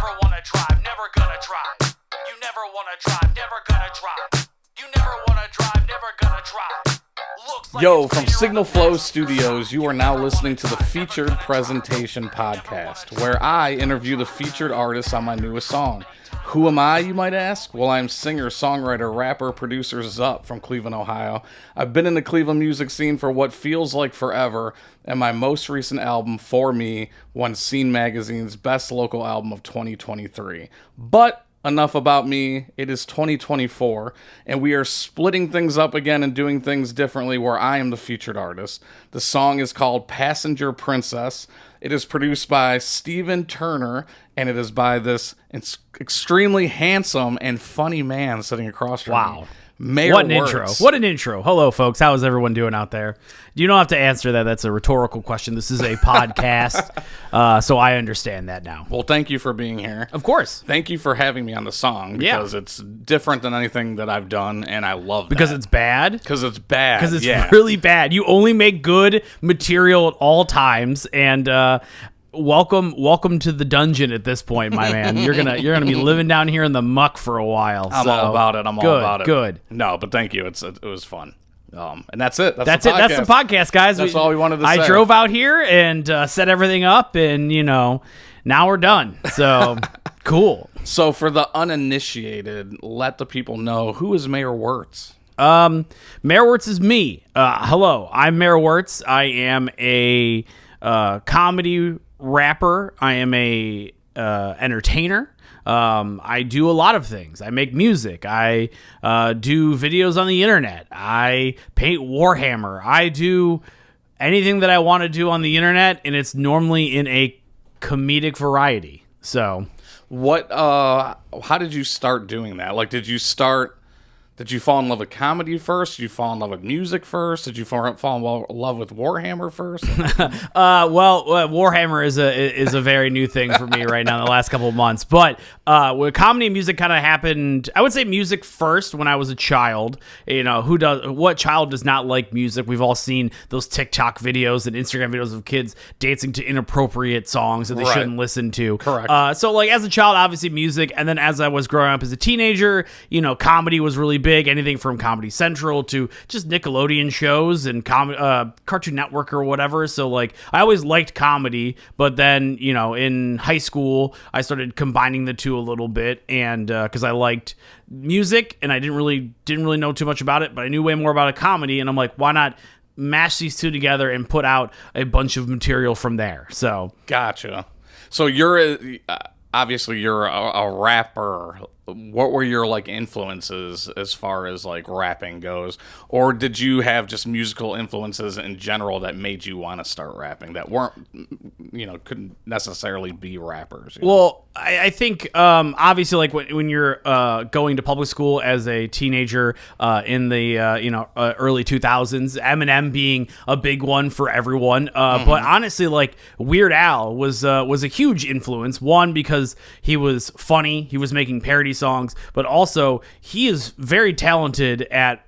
never wanna drive, never gonna drive. You never wanna drive, never gonna drive. You never wanna drive, never gonna drive. Yo, from Signal Flow Studios, you are now listening to the Featured Presentation Podcast, where I interview the featured artists on my newest song. Who am I, you might ask? Well, I'm singer, songwriter, rapper, producer Zup from Cleveland, Ohio. I've been in the Cleveland music scene for what feels like forever, and my most recent album, For Me, won Scene Magazine's Best Local Album of 2023. But enough about me. It is 2024, and we are splitting things up again and doing things differently where I am the featured artist. The song is called Passengerprincess. It is produced by Steven Turner, and it is by this extremely handsome and funny man sitting across from me. Mayor What an Wertz. intro. What an intro. Hello, folks. How is everyone doing out there? You don't have to answer that. That's a rhetorical question. This is a podcast, so I understand that now. Well, thank you for being here. Of course. Thank you for having me on the song, because it's different than anything that I've done, and I love that. Because it's bad? Because it's bad. Because it's really bad. You only make good material at all times, and welcome to the dungeon at this point, my man. You're gonna be living down here in the muck for a while. I'm all about it. I'm all about it. Good. No, but thank you. It was fun. And that's it. That's it. That's the podcast, guys. That's all we wanted to say. I drove out here and set everything up, and now we're done. So cool. So for the uninitiated, let the people know, who is Mayor Wertz? Mayor Wertz is me. Hello, I'm Mayor Wertz. I am a comedy rapper. I am a entertainer. I do a lot of things. I make music. I do videos on the internet. I paint Warhammer. I do anything that I want to do on the internet, and it's normally in a comedic variety. So, how did you start doing that? Like, did you fall in love with comedy first? Did you fall in love with music first? Did you fall in love with Warhammer first? Warhammer is a very new thing for me right now in the last couple of months. But when comedy and music kind of happened, I would say music first when I was a child. What child does not like music? We've all seen those TikTok videos and Instagram videos of kids dancing to inappropriate songs that they shouldn't listen to. Correct. So like as a child, obviously music, and then as I was growing up as a teenager, comedy was really big. Anything from Comedy Central to just Nickelodeon shows and Cartoon Network or whatever. So like I always liked comedy, but then in high school I started combining the two a little bit, and because I liked music and I didn't really know too much about it, but I knew way more about a comedy, and I'm like, why not mash these two together and put out a bunch of material from there? So gotcha. So you're obviously you're a rapper. What were your influences as far as rapping goes, or did you have just musical influences in general that made you want to start rapping that weren't couldn't necessarily be rappers? Well, I think obviously when you're going to public school as a teenager in the early 2000s, Eminem being a big one for everyone, but honestly Weird Al was a huge influence. One, because he was funny, he was making parody songs, but also he is very talented at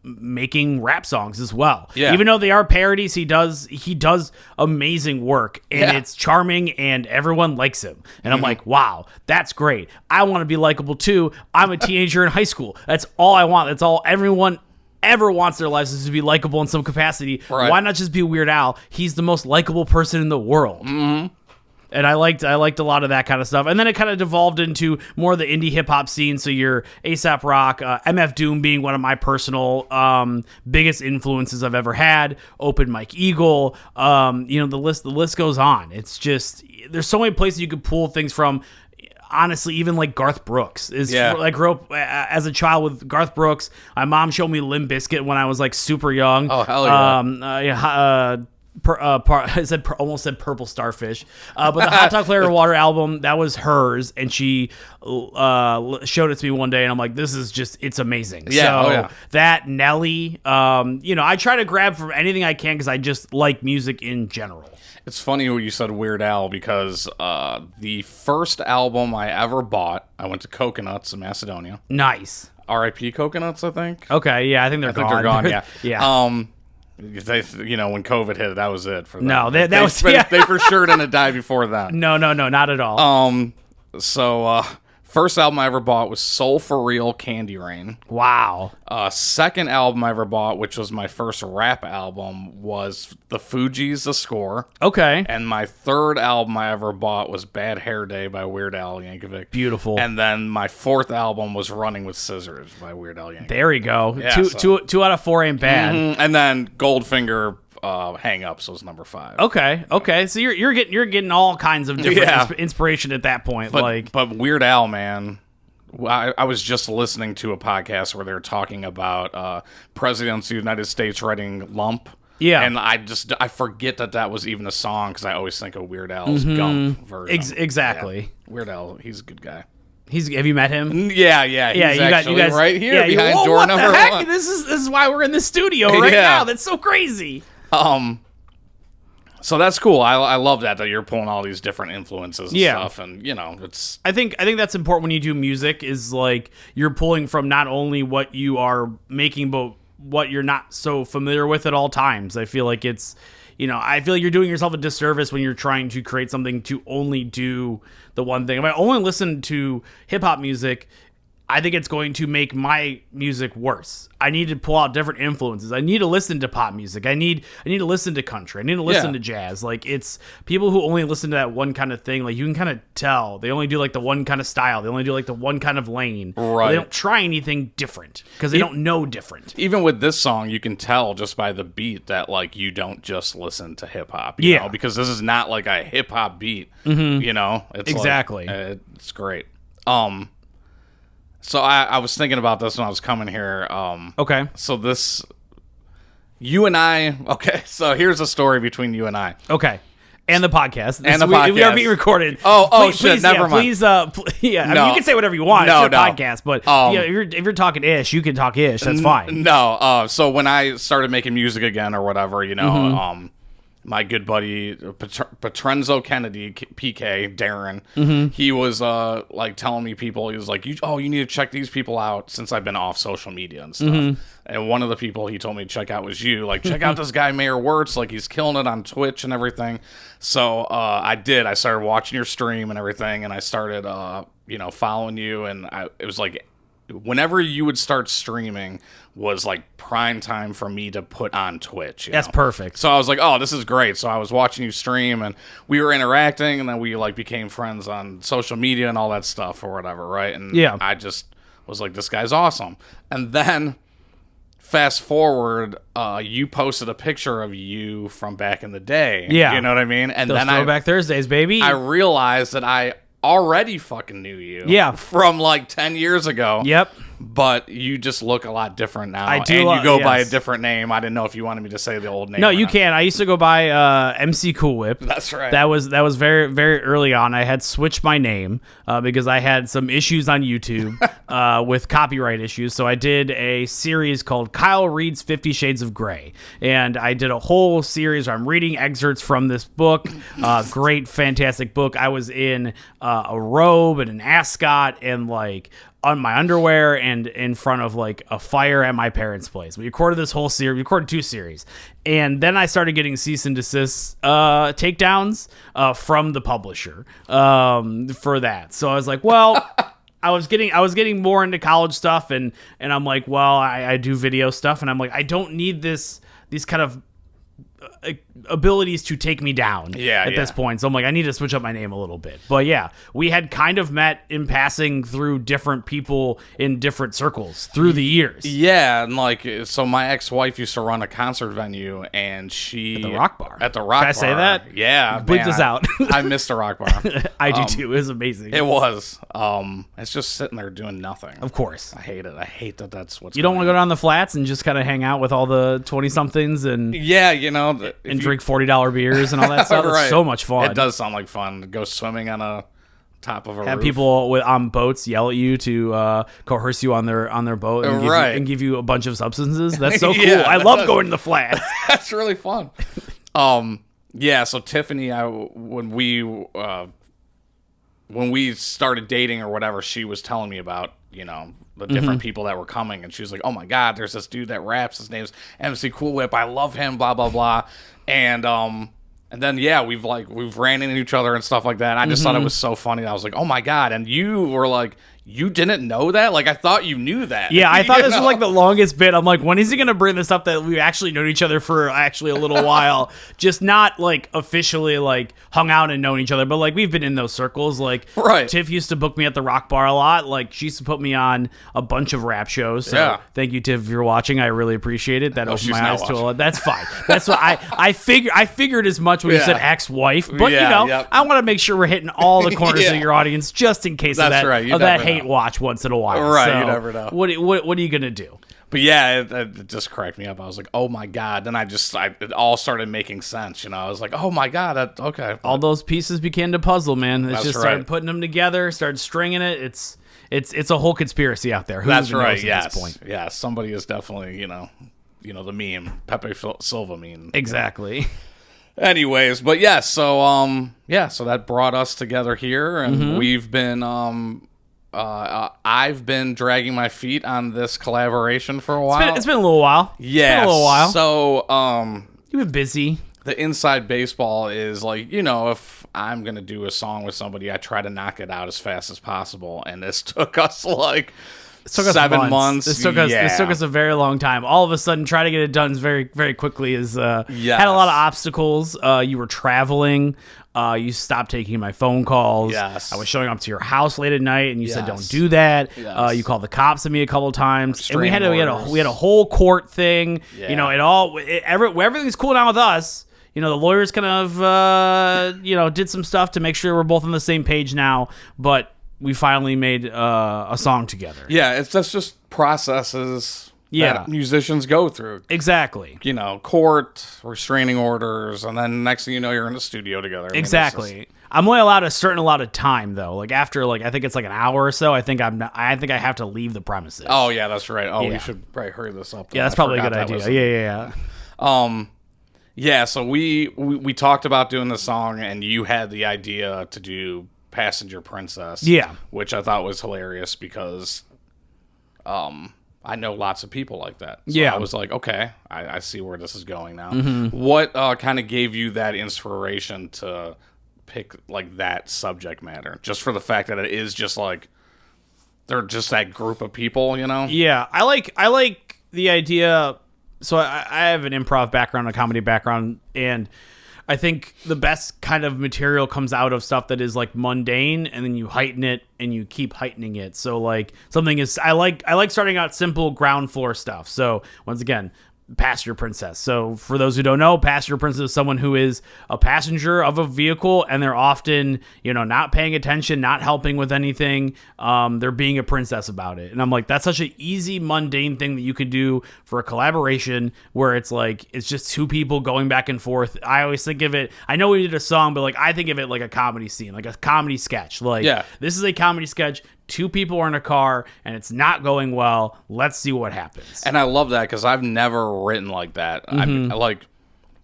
making rap songs as well. Yeah. Even though they are parodies, he does amazing work, and it's charming, and everyone likes him. And I'm like, wow, that's great. I want to be likable too. I'm a teenager in high school. That's all I want. That's all everyone ever wants their lives, is to be likable in some capacity. Right. Why not just be Weird Al? He's the most likable person in the world. Mm-hmm. And I liked a lot of that kind of stuff. And then it kind of devolved into more of the indie hip-hop scene. So your A$AP Rock, MF Doom being one of my personal biggest influences I've ever had, Open Mike Eagle, the list goes on. It's just, there's so many places you could pull things from. Honestly, even Garth Brooks I grew up as a child with Garth Brooks. My mom showed me Limp Bizkit when I was super young. Oh, hell yeah. Almost said Purple Starfish, but the Hot Dog Flavored Water album, that was hers, and she showed it to me one day, and I'm like, this is just, it's amazing. Yeah, that Nelly, I try to grab from anything I can because I just like music in general. It's funny when you said Weird Al, because the first album I ever bought, I went to Coconuts in Macedonia. Nice. R.I.P. Coconuts, I think. Okay, yeah, I think they're gone. Yeah. Yeah. They, when COVID hit, that was it for them. No, they for sure didn't die before that. No, not at all. So, first album I ever bought was Soul for Real, Candy Rain. Wow. Second album I ever bought, which was my first rap album, was The Fugees, The Score. Okay. And my third album I ever bought was Bad Hair Day by Weird Al Yankovic. Beautiful. And then my fourth album was Running with Scissors by Weird Al Yankovic. There we go. Yeah, Two out of 4 ain't bad. And then Goldfinger Hang Ups was number 5. Okay. So you're getting all kinds of different inspiration at that point. But Weird Al, man, I was just listening to a podcast where they were talking about presidents of the United States writing Lump. Yeah. And I forget that was even a song because I always think of Weird Al's Gump version. Exactly. Yeah. Weird Al, he's a good guy. Have you met him? Yeah. He's you guys right here behind door what number the heck? 1. This is why we're in the studio right now. That's so crazy. So that's cool. I love that you're pulling all these different influences and stuff, and it's. I think that's important when you do music. Is like you're pulling from not only what you are making, but what you're not so familiar with at all times. I feel like it's. I feel like you're doing yourself a disservice when you're trying to create something to only do the one thing. If I only listen to hip hop music, I think it's going to make my music worse. I need to pull out different influences. I need to listen to pop music. I need to listen to country. I need to listen to jazz. Like, it's people who only listen to that one kind of thing. Like, you can kind of tell they only do like the one kind of style. They only do like the one kind of lane. Right. They don't try anything different because they don't know different. Even with this song, you can tell just by the beat that like you don't just listen to hip hop. You know, because this is not like a hip hop beat. It's exactly. It's great. So I was thinking about this when I was coming here. Okay. So you and I. Okay. So here's a story between you and I. Okay. And the podcast. Podcast. We are being recorded. Shit. Never mind. Please, I mean, you can say whatever you want. It's your podcast, but if you're talking ish, you can talk ish. That's fine. No. So when I started making music again or whatever, my good buddy Petrenzo Kennedy, PK Darren, he was like telling me people. He was like, you need to check these people out since I've been off social media and stuff. And one of the people he told me to check out was you. Like, check out this guy Mayor Wertz. Like, he's killing it on Twitch and everything. So I did. I started watching your stream and everything, and I started following you. And it was like, whenever you would start streaming was like prime time for me to put on Twitch. That's perfect. So I was like, oh, this is great. So I was watching you stream and we were interacting, and then we like became friends on social media and all that stuff or whatever, right? And I just was like, this guy's awesome. And then fast forward, you posted a picture of you from back in the day. Yeah. You know what I mean? And those then Throwback Thursdays, baby. I realized that I already fucking knew you. Yeah. From like 10 years ago. Yep. But you just look a lot different now. I do. And you go by a different name. I didn't know if you wanted me to say the old name. No, you can. I used to go by MC Cool Whip. That's right. That was very, very early on. I had switched my name because I had some issues on YouTube with copyright issues. So I did a series called Kyle Reads 50 Shades of Grey. And I did a whole series where I'm reading excerpts from this book. Great, fantastic book. I was in a robe and an ascot and like on my underwear and in front of like a fire at my parents' place. We recorded this whole series. We recorded 2 series. And then I started getting cease and desist takedowns from the publisher for that. So I was like, well, I was getting more into college stuff and I'm like, well, I do video stuff, and I'm like, I don't need these kind of abilities to take me down at this point. So I'm like, I need to switch up my name a little bit. But yeah, we had kind of met in passing through different people in different circles through the years. Yeah, and like, so my ex-wife used to run a concert venue, and she... At the Rock Bar. At the Rock Bar. Can I say that? Yeah. Bleep this out. I missed the Rock Bar. I do too. It was amazing. It was. It's just sitting there doing nothing. Of course. I hate it. I hate that that's what's You don't want to go down the flats and just kind of hang out with all the 20-somethings and... Yeah, you know... And drink $40 beers and all that stuff. Right. It's so much fun. It does sound like fun. Go swimming on a top of a Have roof. people on boats yell at you to coerce you on their boat and give you a bunch of substances. That's so cool. Yeah, I love going to the flats. That's really fun. Yeah. So Tiffany, when we started dating or whatever, she was telling me about the different people that were coming, and she was like, "Oh my God, there's this dude that raps. His name's MC Cool Whip. I love him. Blah blah blah." And And then, yeah, we've ran into each other and stuff like that. And I just thought it was so funny. I was like, oh my God. And you were like, you didn't know that? Like, I thought you knew that. Yeah, I thought this was like the longest bit. I'm like, when is he going to bring this up that we've actually known each other for actually a little while? Just not like officially like hung out and known each other, but like we've been in those circles. Like, right. Tiff used to book me at the Rock Bar a lot. Like, she used to put me on a bunch of rap shows. So thank you, Tiff, if you're watching. I really appreciate it. That opened my eyes to a lot. That's fine. That's what I figured as much when you said ex-wife, but I want to make sure we're hitting all the corners of your audience just in case of that hate watch once in a while. Right, so you never know. What are you gonna do? But yeah, it just cracked me up. I was like, oh my God. Then it all started making sense. I was like, oh my God. Okay. All those pieces became a puzzle, man. It's just started putting them together, started stringing it. It's a whole conspiracy out there. That's right. Yes. At this point? Yeah. Somebody is definitely, the meme, Pepe Silva meme. Exactly. Anyways, but yeah, so that brought us together here, and we've been I've been dragging my feet on this collaboration for a while. It's been a little while. Yeah, a little while. So you've been busy. The inside baseball is like, if I'm gonna do a song with somebody, I try to knock it out as fast as possible, and this took us like 7 months. This took us a very long time. All of a sudden, trying to get it done very, very quickly had a lot of obstacles. You were traveling. You stopped taking my phone calls. Yes. I was showing up to your house late at night, and you said, "Don't do that." Yes. You called the cops on me a couple of times, and we had a whole court thing. Yeah. Everything's cool now with us. The lawyers kind of did some stuff to make sure we're both on the same page now, but we finally made a song together. Yeah, that's just processes that musicians go through. Exactly. Court, restraining orders, and then next thing you know, you're in the studio together. Exactly. I'm only allowed a certain amount of time though. Like after I think it's like an hour or so, I think I have to leave the premises. Oh yeah, that's right. Oh, we should probably hurry this up. Yeah, that's probably a good idea. Yeah. Yeah, so we talked about doing the song, and you had the idea to do Passenger Princess. Yeah. Which I thought was hilarious because I know lots of people like that. So I was like, okay, I see where this is going now. What kind of gave you that inspiration to pick like that subject matter? Just for the fact that it is just like they're just that group of people, Yeah, I like the idea. So I have an improv background, a comedy background, and I think the best kind of material comes out of stuff that is like mundane, and then you heighten it and you keep heightening it. So like something is, I like starting out simple ground floor stuff. So once again, Passenger Princess. So for those who don't know, Passenger Princess is someone who is a passenger of a vehicle, and they're often, not paying attention, not helping with anything. They're being a princess about it. And I'm like, that's such an easy, mundane thing that you could do for a collaboration where it's like, it's just two people going back and forth. I always think of it, I know we did a song, but like, I think of it like a comedy scene, like a comedy sketch. Like, this is a comedy sketch. Two people are in a car and it's not going well. Let's see what happens. And I love that because I've never written like that. I like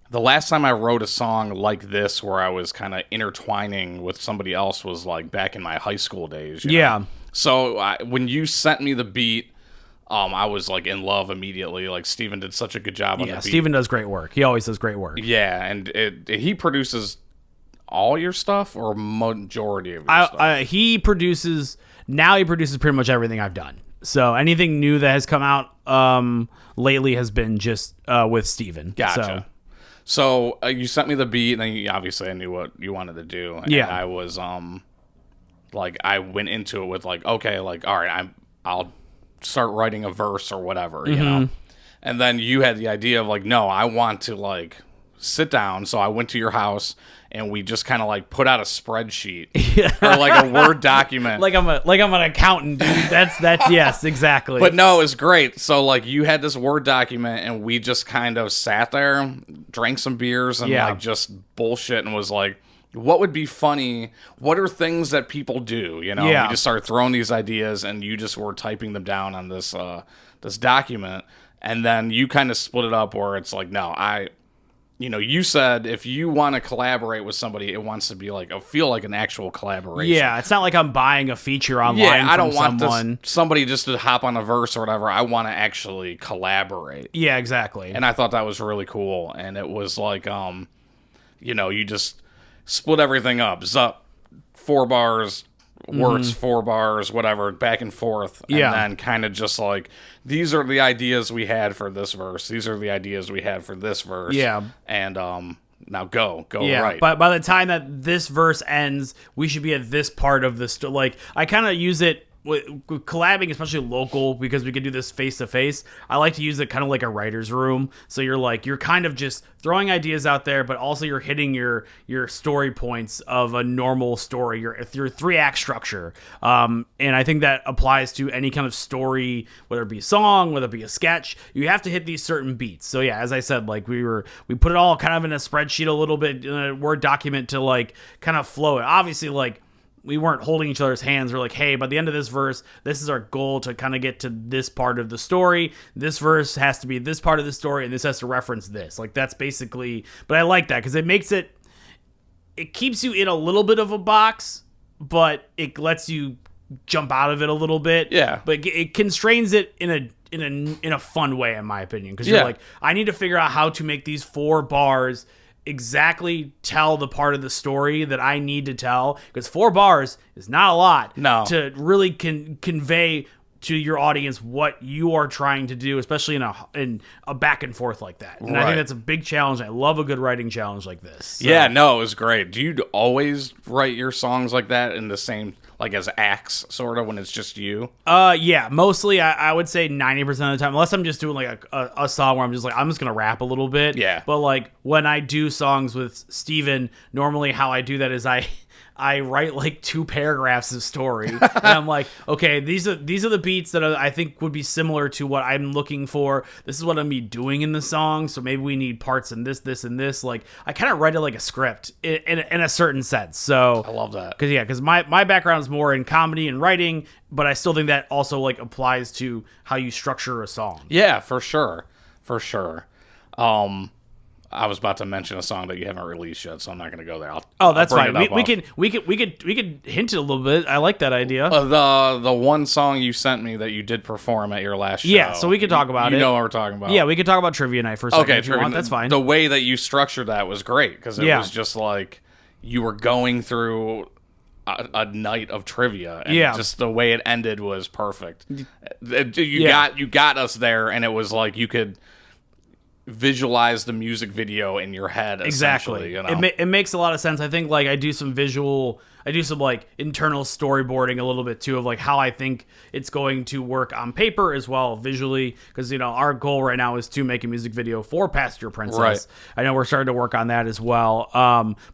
the last time I wrote a song like this where I was kind of intertwining with somebody else was like back in my high school days. You know? So when you sent me the beat, I was like in love immediately. Like Steven did such a good job on the beat. Steven does great work. He always does great work. Yeah, and he produces all your stuff or majority of your stuff? He produces pretty much everything I've done. So anything new that has come out lately has been just with Steven. Gotcha. So you sent me the beat, and then obviously I knew what you wanted to do. And I was like, I went into it with like, okay, like, all right, I'll start writing a verse or whatever, you know. And then you had the idea of like, no, I want to like sit down. So I went to your house and we just kind of like put out a spreadsheet or like a Word document. like I'm an accountant, dude. That's yes, exactly. But no, it was great. So like you had this Word document and we just kind of sat there, drank some beers and like just bullshit and was like, what would be funny? What are things that people do? You know, we just started throwing these ideas and you just were typing them down on this this document. And then you kind of split it up where it's like, no, you said if you want to collaborate with somebody, it wants to be like feel like an actual collaboration. Yeah, it's not like I'm buying a feature online. Yeah, I don't want somebody just to hop on a verse or whatever. I want to actually collaborate. Yeah, exactly. And I thought that was really cool. And it was like, you just split everything up. Zup, 4 bars, Wertz, 4 bars, whatever, back and forth. And then kind of just like, these are the ideas we had for this verse. These are the ideas we had for this verse. Yeah. And now go right. But by the time that this verse ends, we should be at this part of the story. Like, I kind of use it with collabing, especially local, because we could do this face to face. I like to use it kind of like a writer's room. So you're kind of just throwing ideas out there, but also you're hitting your story points of a normal story, your 3-act structure. And I think that applies to any kind of story, whether it be a song, whether it be a sketch. You have to hit these certain beats. So yeah, as I said, like we put it all kind of in a spreadsheet a little bit, in a Word document to like kind of flow it. Obviously, like, we weren't holding each other's hands. We're like, hey, by the end of this verse, this is our goal to kind of get to this part of the story. This verse has to be this part of the story, and this has to reference this. Like, that's basically... But I like that, because it makes it... It keeps you in a little bit of a box, but it lets you jump out of it a little bit. Yeah. But it constrains it in a fun way, in my opinion. Because you're like, I need to figure out how to make these 4 bars exactly tell the part of the story that I need to tell, because 4 bars is not a lot to really convey to your audience what you are trying to do, especially in a back and forth like that. And I think that's a big challenge. I love a good writing challenge like this. So. Yeah, no, it was great. Do you always write your songs like that in the same, like, as acts, sort of, when it's just you? Yeah, mostly I would say 90% of the time, unless I'm just doing like a song where I'm just gonna rap a little bit. Yeah. But like when I do songs with Steven, normally how I do that is I write like 2 paragraphs of story, and I'm like, okay, these are the beats that I think would be similar to what I'm looking for. This is what I'm be doing in the song, so maybe we need parts in this, and this. Like, I kind of write it like a script in a certain sense. So I love that. Because my background is more in comedy and writing, but I still think that also like applies to how you structure a song. Yeah, for sure. I was about to mention a song that you haven't released yet, so I'm not going to go there. That's fine. We could hint it a little bit. I like that idea. The one song you sent me that you did perform at your last show. Yeah, so we could talk about it. You know what we're talking about. Yeah, we could talk about Trivia Night for a second. Okay, if you want. That's fine. The way that you structured that was great, because it was just like you were going through a night of trivia, and just the way it ended was perfect. You got us there, and it was like you could visualize the music video in your head. Exactly. It makes a lot of sense. I think like I do some like internal storyboarding a little bit too, of like how I think it's going to work on paper as well visually, because our goal right now is to make a music video for Passenger Princess. Right. I know we're starting to work on that as well.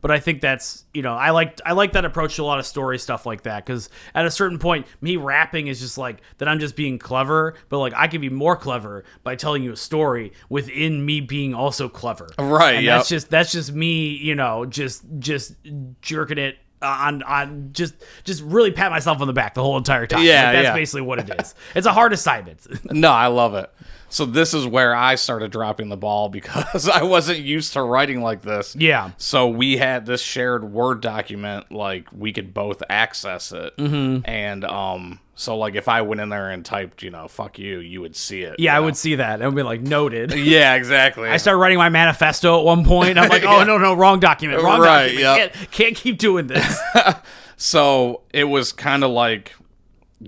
But I think that's I like that approach to a lot of story stuff like that, because at a certain point, me rapping is just like that I'm just being clever, but like I can be more clever by telling you a story within me being also clever. Right. And that's just me, just jerking it on just really pat myself on the back the whole entire time. Yeah, that's basically what it is. It's a hard assignment. No, I love it. So this is where I started dropping the ball, because I wasn't used to writing like this. Yeah. So we had this shared Word document, like we could both access it. Mm-hmm. And so like if I went in there and typed, fuck you, you would see it. Yeah, I would see that. It would be like noted. Yeah, exactly. I started writing my manifesto at one point. I'm like, oh, no, wrong document. Wrong document. Yep. Can't keep doing this. So it was kind of like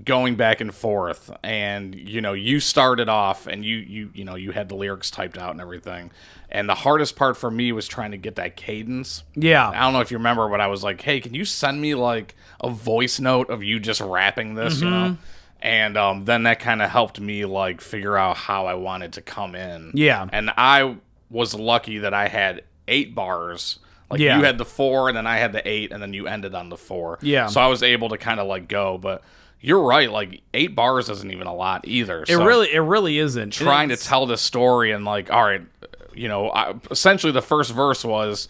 going back and forth, and you started off and you had the lyrics typed out and everything, and the hardest part for me was trying to get that cadence. Yeah, I don't know if you remember, but I was like, hey, can you send me like a voice note of you just rapping this? Mm-hmm. And then that kind of helped me like figure out how I wanted to come in. Yeah, and I was lucky that I had 8 bars. Like you had the 4, and then I had the 8, and then you ended on the 4. Yeah, so I was able to kind of like go, but you're right, like 8 bars isn't even a lot either. It really isn't. Trying to tell this story, and like, all right, essentially the first verse was,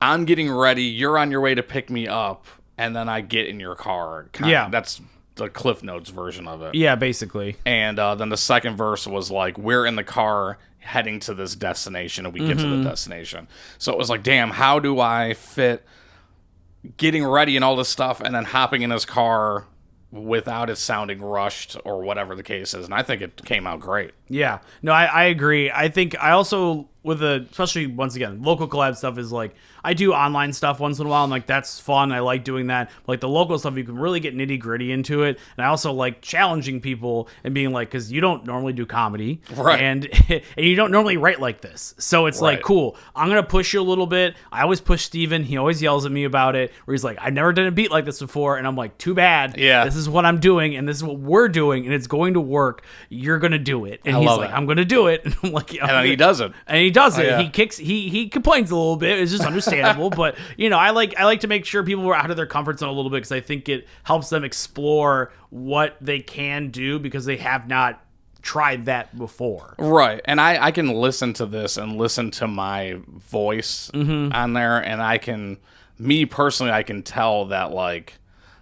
I'm getting ready, you're on your way to pick me up, and then I get in your car. That's the Cliff Notes version of it. Yeah, basically. And then the second verse was like, we're in the car heading to this destination, and we get to the destination. So it was like, damn, how do I fit getting ready and all this stuff, and then hopping in his car without it sounding rushed or whatever the case is? And I think it came out great. Yeah. No, I agree. I think I also especially once again, local collab stuff is like, I do online stuff once in a while, and like that's fun. I like doing that. But, like the local stuff, you can really get nitty gritty into it. And I also like challenging people and being like, because you don't normally do comedy, right? And you don't normally write like this, so it's like, cool. I'm gonna push you a little bit. I always push Steven. He always yells at me about it, where he's like, I've never done a beat like this before, and I'm like, too bad. Yeah, this is what I'm doing, and this is what we're doing, and it's going to work. You're gonna do it, and he's like, I'm gonna do it, and I'm like, and then he does it, and he does it. He kicks. He complains a little bit. It's just understandable, but I like to make sure people are out of their comfort zone a little bit, because I think it helps them explore what they can do, because they have not tried that before. Right. And I can listen to this and listen to my voice on there, and me personally, I can tell that, like,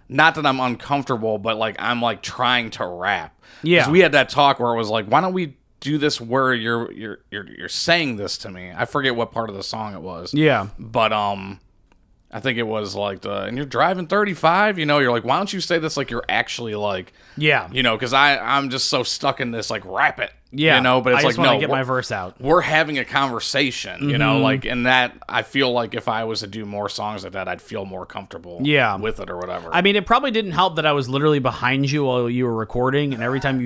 not that I'm uncomfortable, but like I'm like trying to rap. Yeah. Because we had that talk where it was like, why don't we do this where you're saying this to me? I forget what part of the song it was. Yeah. But I think it was like and you're driving 35, you're like, why don't you say this like you're actually like, because I'm just so stuck in this, like, rap it. Yeah. But it's I just like, want to get my verse out. We're having a conversation, like, and that I feel like if I was to do more songs like that, I'd feel more comfortable with it or whatever. I mean, it probably didn't help that I was literally behind you while you were recording, and every time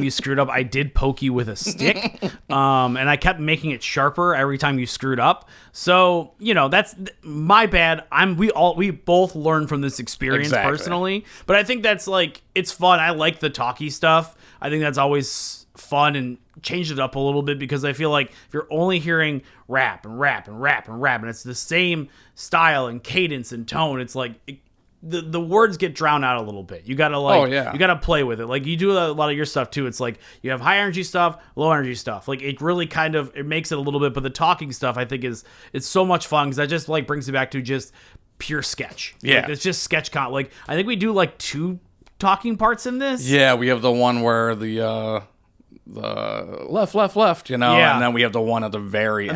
you screwed up, I did poke you with a stick. And I kept making it sharper every time you screwed up. So, that's my bad. We both learned from this experience personally, but I think that's like, it's fun. I like the talky stuff. I think that's always fun, and changed it up a little bit, because I feel like if you're only hearing rap and rap and rap and rap, and it's the same style and cadence and tone, it's like the words get drowned out a little bit. You gotta you gotta play with it. Like you do a lot of your stuff too. It's like you have high energy stuff, low energy stuff. Like it really it makes it a little bit. But the talking stuff, I think, it's so much fun, because that just like brings it back to just pure sketch. Yeah, like, it's just sketch con. Like I think we do like 2 talking parts in this. Yeah, we have the one where the left, and then we have the one at the very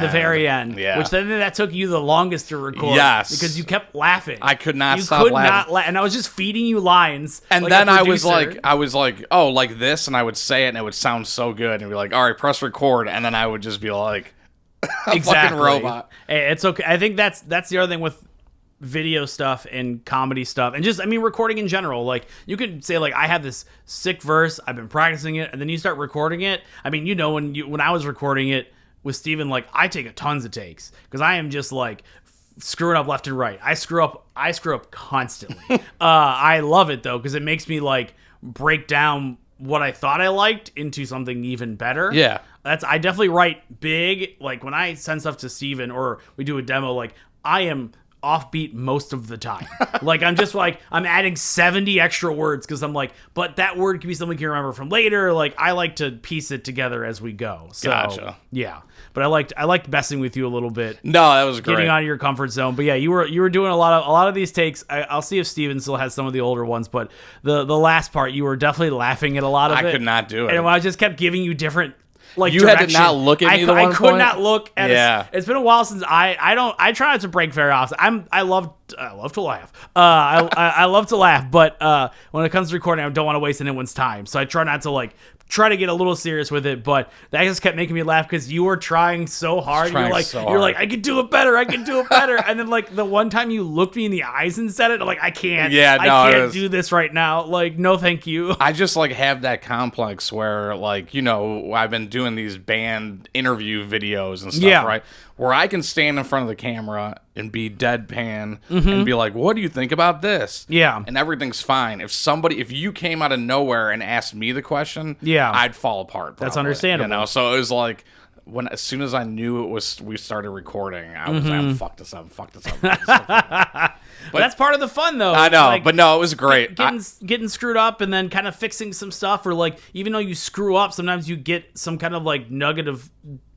end. Which then that took you the longest to record. Yes, because you kept laughing. I could not stop laughing. And I was just feeding you lines. And then I was like, oh, like this, and I would say it, and it would sound so good, and be like, all right, press record, and then I would just be like, a fucking robot. It's okay. I think that's the other thing with video stuff and comedy stuff, and just, I mean, recording in general. Like, you could say, like, I have this sick verse, I've been practicing it, and then you start recording it. I mean, when I was recording it with Steven, like, I take tons of takes, because I am just like screwing up left and right. I screw up constantly. I love it though, because it makes me like break down what I thought I liked into something even better. Yeah, I definitely write big. Like when I send stuff to Steven or we do a demo, like I am offbeat most of the time. Like I'm just like, I'm adding 70 extra words, because I'm like, but that word could be something you can remember from later. Like I like to piece it together as we go. So, gotcha. Yeah. But I liked messing with you a little bit. No, that was great. Getting out of your comfort zone. But yeah, you were doing a lot of these takes. I'll see if Steven still has some of the older ones, but the last part, you were definitely laughing at a lot of it. I could not do it. And when I just kept giving you different, like, you direction. had to not look at me. I could not look at it. Yeah. It's been a while since I try not to break very often. I love to laugh. I love to laugh, but when it comes to recording, I don't want to waste anyone's time. So I try not to try to get a little serious with it, but that just kept making me laugh, because you were trying so hard. You're like, I could do it better. And then like the one time you looked me in the eyes and said it, I'm like, I can't do this right now. Like, no, thank you. I just like have that complex where, like, I've been doing these band interview videos and stuff, right? Where I can stand in front of the camera and be deadpan and be like, what do you think about this? Yeah. And everything's fine. If you came out of nowhere and asked me the question, I'd fall apart. Probably, that's understandable. So it was like, as soon as I knew we started recording, I was like, fuck this up. But that's part of the fun, though. I know, but no, it was great. Getting screwed up and then kind of fixing some stuff, or like, even though you screw up, sometimes you get some kind of like nugget of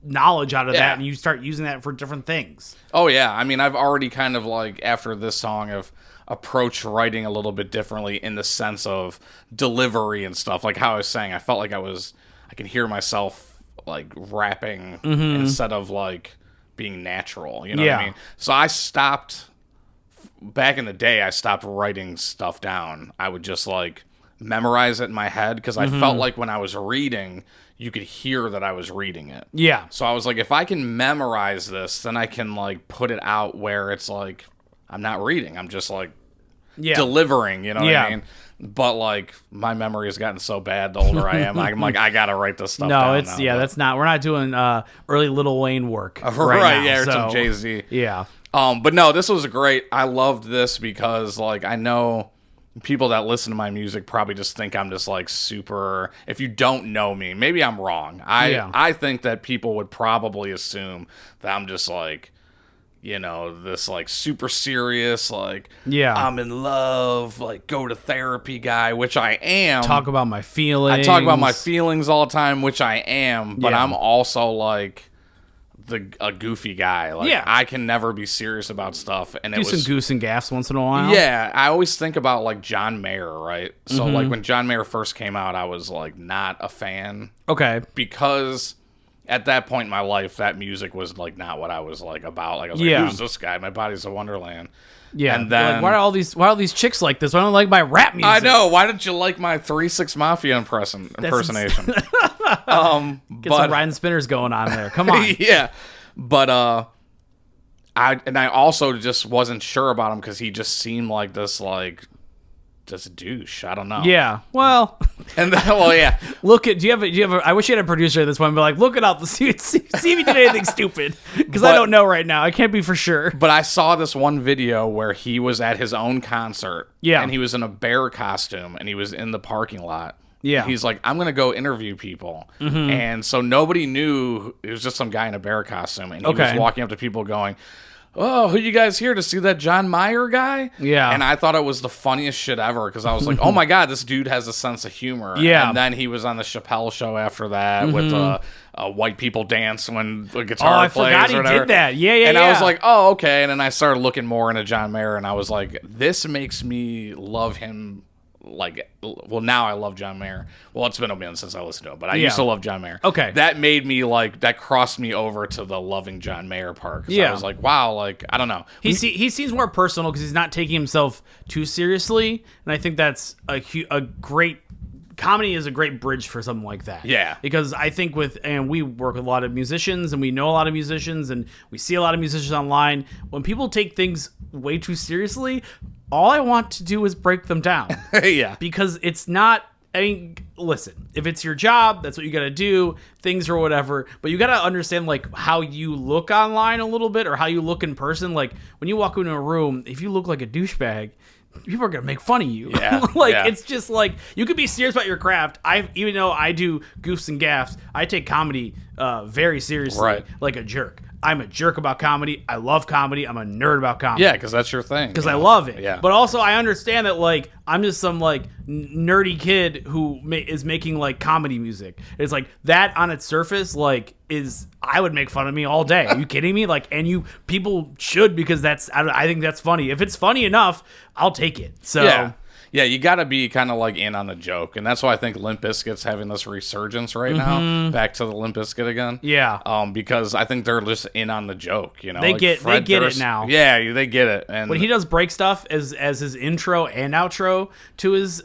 knowledge out of that, and you start using that for different things. Oh yeah, I mean, I've already kind of like, after this song, I've approached writing a little bit differently in the sense of delivery and stuff. Like how I was saying, I felt like I can hear myself like rapping instead of like being natural. You know what I mean? So I stopped. Back in the day, I stopped writing stuff down. I would just like memorize it in my head because I felt like when I was reading, you could hear that I was reading it. Yeah. So I was like, if I can memorize this, then I can like put it out where it's like I'm not reading. I'm just like delivering, you know what I mean? But like my memory has gotten so bad the older I am, I'm like, I gotta write this stuff down. It's now, that's not. We're not doing early Lil Wayne work. Right, now, yeah, or so, some Jay-Z. Yeah. But no, this was great. I loved this because like I know people that listen to my music probably just think I'm just like super. If you don't know me, maybe I'm wrong. I think that people would probably assume that I'm just like, you know, this like super serious, like I'm in love, like go to therapy guy, which I am. Talk about my feelings. I talk about my feelings all the time, which I am. But I'm also like a goofy guy. Like I can never be serious about stuff. And do some goose and gaffs once in a while. Yeah, I always think about like John Mayer, right? So like when John Mayer first came out, I was like not a fan. Okay. Because at that point in my life, that music was like not what I was like about. Like I was like, who's this guy? My body's a wonderland. Yeah. And then like, why are all these chicks like this? Why don't they like my rap music? I know. Why didn't you like my 3-6 Mafia impersonation? Get some riding spinners going on there. Come on. Yeah. But I also just wasn't sure about him because he just seemed like this douche. I don't know. Yeah. Well. And then, yeah. Look at. Do you have a? I wish you had a producer at this point, but like, look it up. See if you did anything stupid. Because I don't know right now. I can't be for sure. But I saw this one video where he was at his own concert. Yeah. And he was in a bear costume and he was in the parking lot. Yeah. And he's like, I'm going to go interview people. And so nobody knew. It was just some guy in a bear costume. And he was walking up to people going, oh, who you guys here to see that John Mayer guy? Yeah. And I thought it was the funniest shit ever because I was like, oh my God, this dude has a sense of humor. Yeah. And then he was on the Chappelle show after that with white people dance when the guitar plays. I forgot he or whatever. did that. Yeah. And I was like, oh, okay. And then I started looking more into John Mayer and I was like, this makes me love him. Like, well, now I love John Mayer. Well, it's been a minute since I listened to him, but I used to love John Mayer. Okay. That made me like, that crossed me over to the loving John Mayer part. I was like, wow, like, I don't know. He seems more personal because he's not taking himself too seriously. And I think that's a great, comedy is a great bridge for something like that. Yeah. Because I think and we work with a lot of musicians and we know a lot of musicians and we see a lot of musicians online. When people take things way too seriously, all I want to do is break them down. Yeah. Because it's not, I mean, listen, if it's your job, that's what you got to do, things or whatever. But you got to understand, like, how you look online a little bit or how you look in person. Like, when you walk into a room, if you look like a douchebag, people are going to make fun of you. Yeah. It's just like, you could be serious about your craft. Even though I do goofs and gaffs, I take comedy very seriously, like a jerk. I'm a jerk about comedy. I love comedy. I'm a nerd about comedy. Yeah, because that's your thing. Because I love it. Yeah. But also, I understand that, like, I'm just some, like, nerdy kid who is making, like, comedy music. It's like, that on its surface, like, I would make fun of me all day. Are you kidding me? Like, and people should because I think that's funny. If it's funny enough, I'll take it. So. Yeah. Yeah, you got to be kind of like in on the joke. And that's why I think Limp Bizkit's having this resurgence right now. Back to the Limp Bizkit again. Yeah. Because I think they're just in on the joke, you know. They like get it now. Yeah, they get it. And when he does break stuff as his intro and outro to his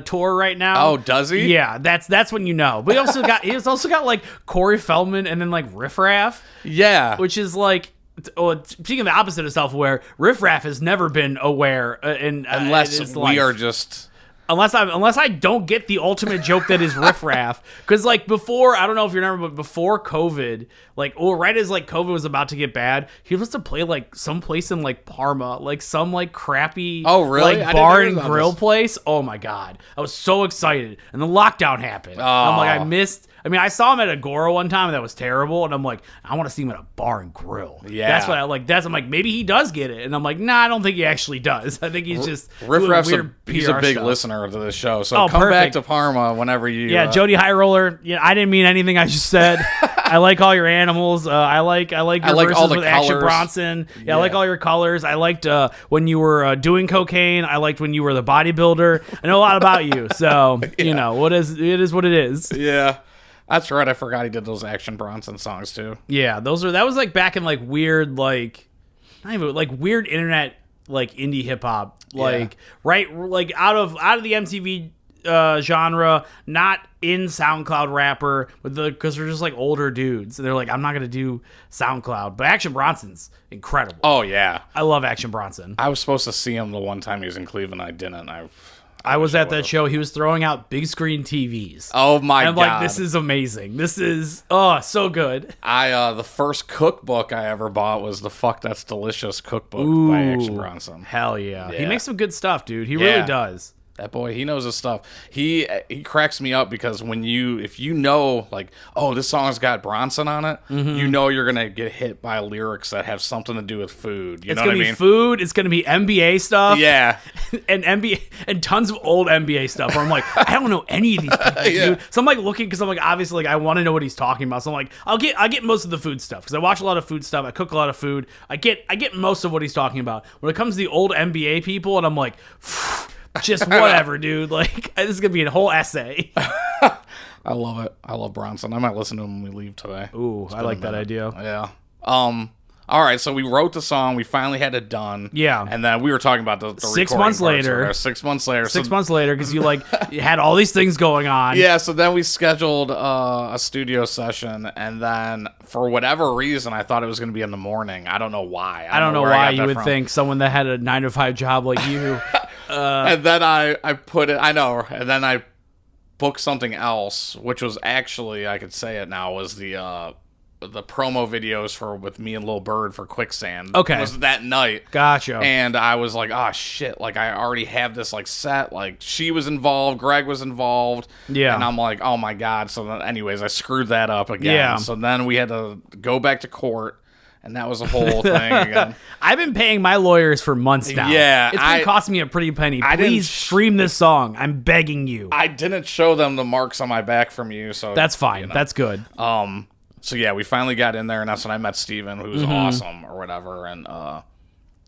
tour right now. Oh, does he? Yeah, that's when you know. But he's also got like Corey Feldman and then like Riff Raff. Yeah. Which is like, speaking of the opposite of self-aware, Riff Raff has never been aware, unless we are just. Unless I don't get the ultimate joke that is Riff Raff, because like before, I don't know if you remember, but before COVID, like right as like COVID was about to get bad, he was to play like some place in like Parma, like some like crappy like bar and grill place. Oh my god, I was so excited, and the lockdown happened. I'm like I saw him at Agora one time, and that was terrible. And I'm like, I want to see him at a bar and grill. Yeah, that's what I like. I'm like, maybe he does get it, and I'm like, nah, I don't think he actually does. I think he's just Riff Raff's he's a big stuff. Listener to this show, so come back to Parma whenever you. Yeah, Jody High Roller. Yeah, I didn't mean anything I just said. I like all your animals. I like your verses all the with colors. Action Bronson. Yeah, I like all your colors. I liked when you were doing cocaine. I liked when you were the bodybuilder. I know a lot about you, so you know it is what it is. Yeah. That's right. I forgot he did those Action Bronson songs too. Yeah, that was like back in like weird, like not even like weird internet like indie hip hop, like right, like out of the MTV genre, not in SoundCloud rapper, but because they're just like older dudes, and they're like, I'm not gonna do SoundCloud, but Action Bronson's incredible. Oh yeah, I love Action Bronson. I was supposed to see him the one time he was in Cleveland. I didn't. I was at that show. He was throwing out big screen TVs. Oh my god! I'm like, this is amazing. This is so good. The first cookbook I ever bought was the Fuck That's Delicious cookbook by Action Bronson. Hell yeah. He makes some good stuff, dude. He really does. That boy, he knows his stuff. He cracks me up because if you know, like, oh, this song's got Bronson on it, you know you're gonna get hit by lyrics that have something to do with food. You know what I mean? It's gonna be food. It's gonna be NBA stuff. Yeah, and NBA and tons of old NBA stuff. Where I'm like, I don't know any of these people, dude. So I'm like looking because I'm like, obviously, like I want to know what he's talking about. So I'm like, I get most of the food stuff because I watch a lot of food stuff. I cook a lot of food. I get most of what he's talking about. When it comes to the old NBA people, and I'm like. Just whatever, dude. Like, this is going to be a whole essay. I love it. I love Bronson. I might listen to him when we leave today. Ooh, I like that idea. Yeah. All right, so we wrote the song. We finally had it done. Yeah. And then we were talking about the 6 months later. 6 months later. 6 months later, because you had all these things going on. Yeah, so then we scheduled a studio session, and then for whatever reason, I thought it was going to be in the morning. I don't know why. I don't know why you would think someone that had a 9-to-5 job like you. And then I put it, I know, and then I booked something else, which was actually, I could say it now, was the promo videos with me and Lil Bird for Quicksand. Okay. It was that night. Gotcha. And I was like, oh shit, like I already have this like set, like she was involved, Greg was involved. Yeah. And I'm like, oh my God. So then anyways, I screwed that up again. Yeah. So then we had to go back to court. And that was a whole thing again. I've been paying my lawyers for months now. Yeah. It's been costing me a pretty penny. Please stream this song. I'm begging you. I didn't show them the marks on my back from you. So that's fine. You know. That's good. So yeah, we finally got in there, and that's when I met Steven, who was awesome or whatever. And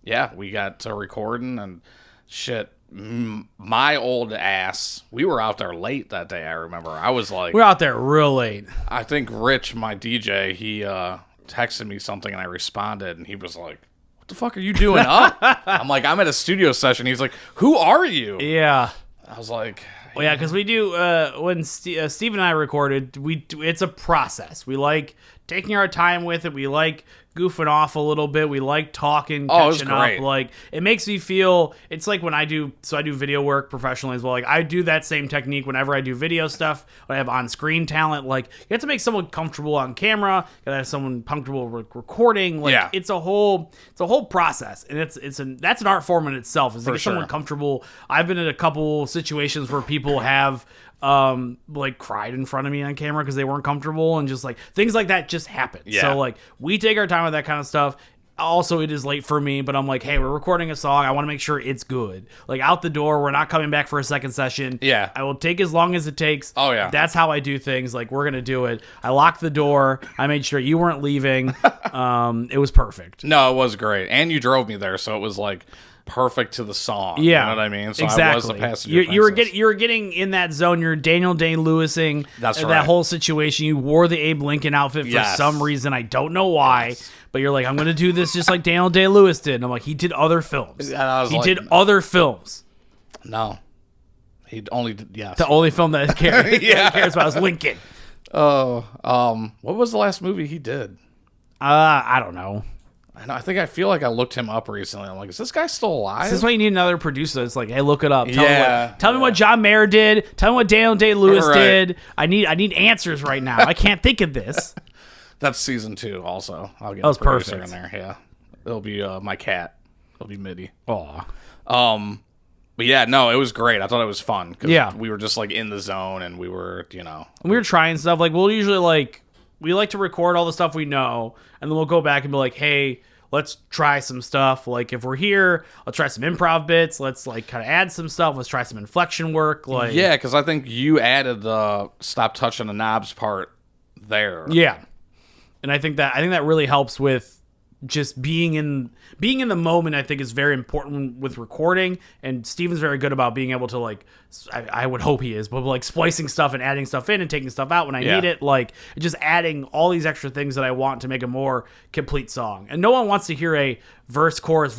yeah, we got to recording and shit. My old ass, we were out there late that day. I remember. I was like, we're out there real late. I think Rich, my DJ, he texted me something, and I responded, and he was like, "What the fuck are you doing up?" I'm like, "I'm at a studio session." He's like, "Who are you?" Yeah. I was like. Well, yeah, because we do, when Steve and I recorded, it's a process. We like taking our time with it. We like goofing off a little bit. We like talking, catching up. Like, it makes me feel, it's like when I do video work professionally as well. Like, I do that same technique whenever I do video stuff, when I have on-screen talent. Like, you have to make someone comfortable on camera. You gotta have someone comfortable recording. Like, it's a whole process. And that's an art form in itself. Is to get someone comfortable. I've been in a couple situations where people have like cried in front of me on camera because they weren't comfortable, and just like things like that just happen. So like we take our time with that kind of stuff. Also, it is late for me, but I'm like, hey, we're recording a song. I want to make sure it's good. Like out the door, we're not coming back for a second session. Yeah, I will take as long as it takes. Oh yeah, that's how I do things. Like we're gonna do it. I locked the door. I made sure you weren't leaving. It was perfect. No, it was great, and you drove me there, so it was like perfect to the song. Yeah, you know what I mean. So exactly. I was the passenger. You were getting in that zone. You're Daniel Day-Lewising. That's right. That whole situation. You wore the Abe Lincoln outfit for some reason. I don't know why. Yes. But you're like, I'm going to do this just like Daniel Day-Lewis did. And I'm like, he did other films. He did other films. No. He only did, yes. The only film that cares about is Lincoln. Oh, what was the last movie he did? I don't know. I think I feel like I looked him up recently. I'm like, is this guy still alive? This is why you need another producer. It's like, hey, look it up. Tell me what John Mayer did. Tell me what Daniel Day-Lewis did. I need answers right now. I can't think of this. That's season 2 also. I'll get a producer in there. Yeah. It'll be my cat. It'll be Mitty. Aw. But yeah, no, it was great. I thought it was fun. Cause we were just like in the zone, and we were, we were trying stuff. Like we'll usually we like to record all the stuff we know, and then we'll go back and be like, hey, let's try some stuff. Like if we're here, let's try some improv bits. Let's like kind of add some stuff. Let's try some inflection work. Like yeah, because I think you added the stop touching the knobs part there. Yeah, and I think that really helps with just being in the moment, I think, is very important with recording. And Steven's very good about being able to, like, I would hope he is, but like splicing stuff and adding stuff in and taking stuff out when I need it, like just adding all these extra things that I want to make a more complete song. And no one wants to hear a verse, chorus,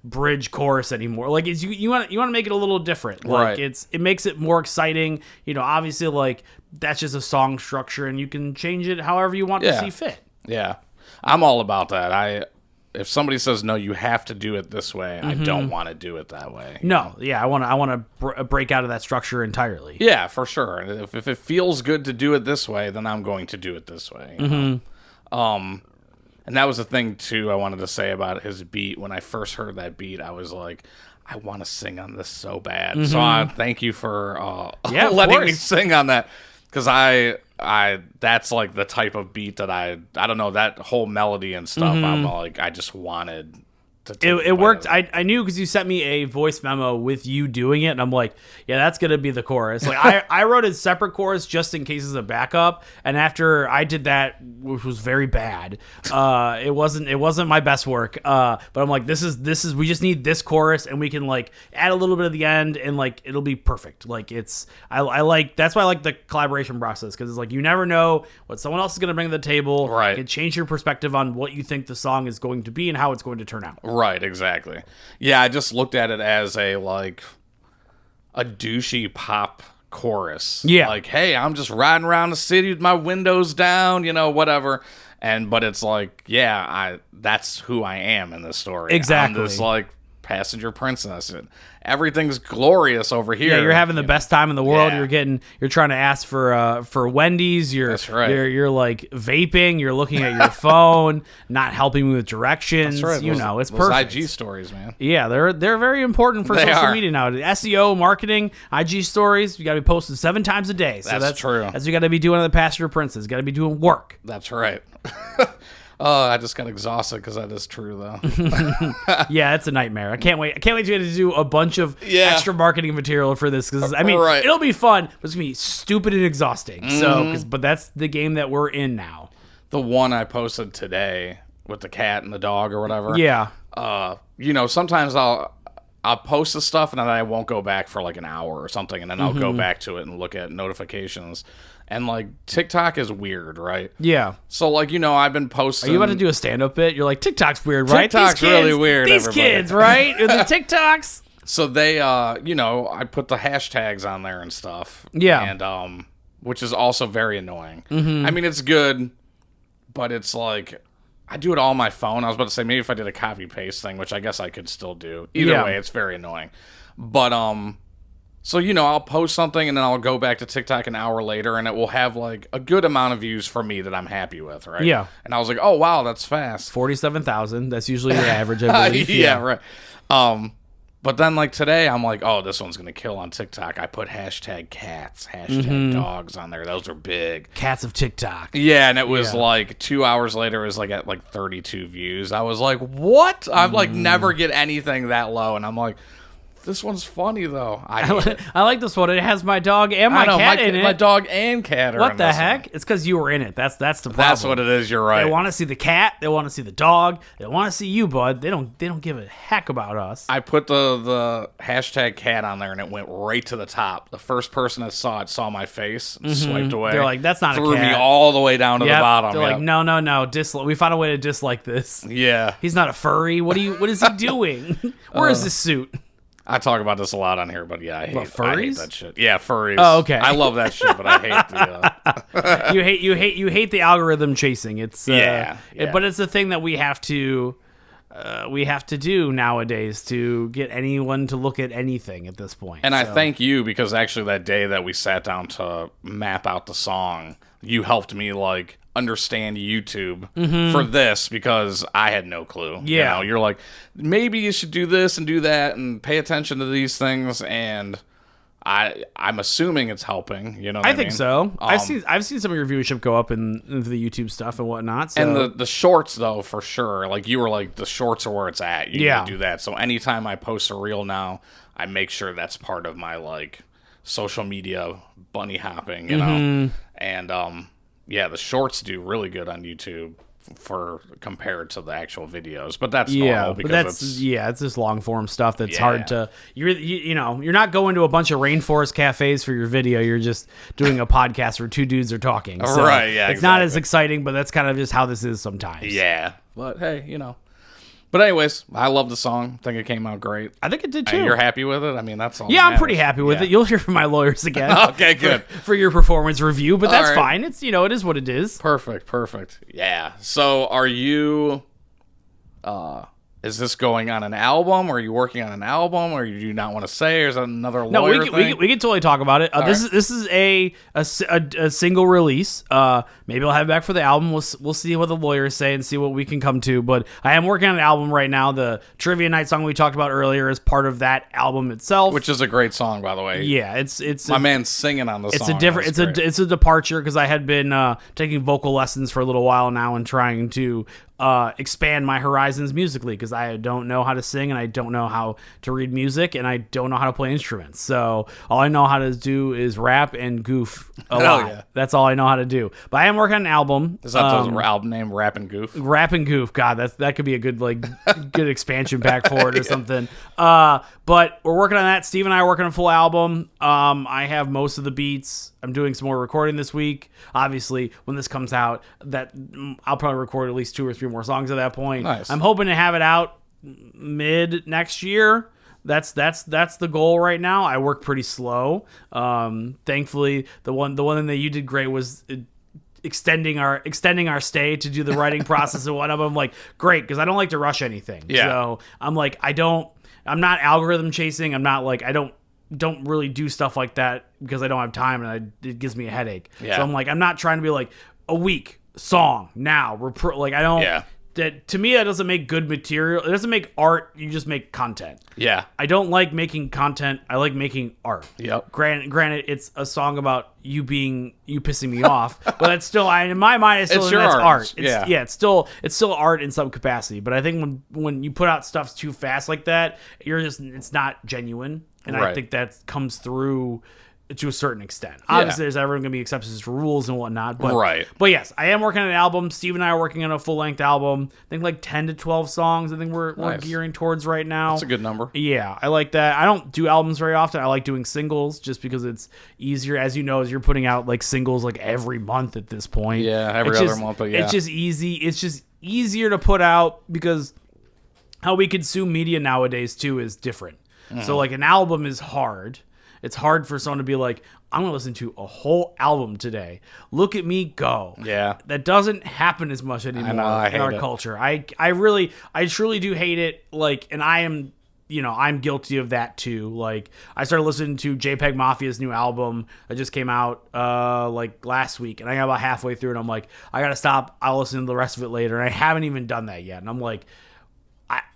bridge, chorus anymore. Like, it's, you want to make it a little different. Like, it makes it more exciting. You know, obviously, like, that's just a song structure, and you can change it however you want to see fit. Yeah, I'm all about that. If somebody says no, you have to do it this way, I don't want to do it that way. No, yeah, I want to break out of that structure entirely. Yeah, for sure. If it feels good to do it this way, then I'm going to do it this way. You know? And that was the thing too I wanted to say about his beat. When I first heard that beat, I was like, I want to sing on this so bad. So I thank you for letting me sing on that, because I that's like the type of beat that I don't know, that whole melody and stuff. I'm like, I just wanted to. It worked. I knew, because you sent me a voice memo with you doing it, and I'm like, yeah, that's gonna be the chorus. Like, I wrote a separate chorus just in case as a backup, and after I did that, which was very bad, it wasn't my best work. But I'm like, this is we just need this chorus, and we can like add a little bit at the end, and like it'll be perfect. Like, I like, that's why I like the collaboration process, because it's like you never know what someone else is gonna bring to the table. Right. It can change your perspective on what you think the song is going to be and how it's going to turn out. Right, exactly. Yeah, I just looked at it as a douchey pop chorus. Yeah. Like, hey, I'm just riding around the city with my windows down, you know, whatever. But it's like, yeah, that's who I am in this story. Exactly. I'm this, like, passenger princess. And everything's glorious over here. Yeah, you're having the best time in the world. Yeah. You're trying to ask for Wendy's. That's right. You're like vaping. You're looking at your phone, not helping me with directions. That's right. You know, it's perfect. IG stories, man. Yeah, they're very important for social media now. SEO, marketing, IG stories. You got to be posting 7 times a day. So that's true. That's what you got to be doing on the Passenger Princess. Got to be doing work. That's right. Oh, I just got exhausted because that is true, though. Yeah, it's a nightmare. I can't wait. I can't wait to get to do a bunch of extra marketing material for this, because I mean, it'll be fun, but it's gonna be stupid and exhausting. So, but that's the game that we're in now. The one I posted today with the cat and the dog or whatever. Yeah. You know, sometimes I'll post the stuff and then I won't go back for like an hour or something, and then I'll go back to it and look at notifications. And, like, TikTok is weird, right? Yeah. So, like, you know, I've been posting... Are you about to do a stand-up bit? You're like, TikTok's weird, right? TikTok's really weird, These kids, right? The TikToks. So they, you know, I put the hashtags on there and stuff. Yeah. And, which is also very annoying. I mean, it's good, but it's like... I do it all on my phone. I was about to say, maybe if I did a copy-paste thing, which I guess I could still do. Either way, it's very annoying. But, so, you know, I'll post something and then I'll go back to TikTok an hour later and it will have, like, a good amount of views for me that I'm happy with, right? Yeah. And I was like, oh, wow, that's fast. 47,000. That's usually the average, I believe. Yeah, right. But then, like, today, I'm like, oh, this one's going to kill on TikTok. I put hashtag cats, hashtag dogs on there. Those are big. Cats of TikTok. Yeah, and it was, like, 2 hours later, it was, like, at, like, 32 views. I was like, what? I've, like, never get anything that low. And I'm like... This one's funny, though. I like this one. It has my dog and my cat in it. My dog and cat are What in the this heck? one. It's because you were in it. That's the problem. That's what it is. You're right. They want to see the cat. They want to see the dog. They want to see you, bud. They don't give a heck about us. I put the hashtag cat on there, and it went right to the top. The first person that saw it saw my face and swiped away. They're like, that's not a cat. Threw me all the way down to the bottom. They're like, no. We found a way to dislike this. Yeah. He's not a furry. What is he doing? Where is this suit? I talk about this a lot on here, but yeah, I hate that shit. Yeah, furries. Oh, okay. I love that shit, but I hate the... you hate the algorithm chasing. It's yeah. But it's a thing that we have to do nowadays to get anyone to look at anything at this point. And I thank you, because actually that day that we sat down to map out the song, you helped me like understand YouTube for this, because I had no clue. Yeah. You know, you're like, maybe you should do this and do that and pay attention to these things, and I'm assuming it's helping. You know what I mean? think so. I've seen some of your viewership go up in the YouTube stuff and whatnot. So. And the shorts, though, for sure. Like, you were like, the shorts are where it's at. You need to do that. So anytime I post a reel now, I make sure that's part of my, like, social media bunny hopping, you know? And, yeah, the shorts do really good on YouTube for compared to the actual videos, but that's Yeah, normal but because it's this long form stuff that's Yeah. hard to you're not going to a bunch of rainforest cafes for your video. You're just doing a podcast where two dudes are talking. So Right, yeah, it's not as exactly. exciting, but that's kind of just how this is sometimes. yeah. But hey, But anyways, I love the song. I think it came out great. I think it did too. And you're happy with it? I mean, that's all. Yeah, that I'm pretty matters. happy with Yeah. it. You'll hear from my lawyers again. Okay, good. For your performance review, but that's right. fine. It's it is what it is. Perfect. Yeah. So, are you? Is this going on an album? Or are you working on an album? Or do you not want to say? Or is that another No, lawyer we thing? can totally talk about it. This is a single release. Maybe I'll have it back for the album. We'll see what the lawyers say and see what we can come to. But I am working on an album right now. The Trivia Night song we talked about earlier is part of that album itself. Which is a great song, by the way. yeah, it's My man's singing on the song. it's a different it's a departure because I had been taking vocal lessons for a little while now and trying to expand my horizons musically because I don't know how to sing and I don't know how to read music and I don't know how to play instruments. So all I know how to do is rap and goof a Hell lot. yeah. That's all I know how to do. But I am working on an album. Is that the album name, Rap and Goof? Rap and goof. God, that could be a good good expansion pack for it or something. But we're working on that. Steve and I are working on a full album. I have most of the beats. I'm doing some more recording this week. Obviously, when this comes out, I'll probably record at least 2 or 3 more songs at that point. Nice. I'm hoping to have it out mid next year. That's the goal right now. I work pretty slow. Thankfully, the one thing that you did great was extending our stay to do the writing process and whatnot. I'm like, great, because I don't like to rush anything. Yeah. So I'm like, I'm not algorithm chasing. I'm not like, I don't really do stuff like that because I don't have time and it gives me a headache. Yeah. So I'm like, I'm not trying to be like a week song now. Like I don't. Yeah. That to me, that doesn't make good material. It doesn't make art. You just make content. Yeah. I don't like making content. I like making art. Yep. Granted, it's a song about you pissing me off, but it's still, in my mind, it's still It's your that's art. art. Yeah. It's still art in some capacity. But I think when you put out stuff too fast like that, it's not genuine, and I Right. think that comes through to a certain extent. Obviously, there's everyone going to be exceptions to rules and whatnot. But, Right. But yes, I am working on an album. Steve and I are working on a full-length album. I think like 10 to 12 songs I think we're Nice. gearing towards right now. That's a good number. Yeah, I like that. I don't do albums very often. I like doing singles just because it's easier. As you know, as you're putting out like singles like every month at this point. Yeah, every It's other just- month, but yeah. It's just easy. It's just easier to put out because how we consume media nowadays too is different. So like an album is hard. It's hard for someone to be like, I'm going to listen to a whole album today. Look at me go. Yeah. That doesn't happen as much anymore I in hate our it. culture. I truly do hate it. Like, and I am, I'm guilty of that too. Like, I started listening to JPEG Mafia's new album that just came out like last week, and I got about halfway through, and I'm like, I gotta stop. I'll listen to the rest of it later, and I haven't even done that yet. And I'm like,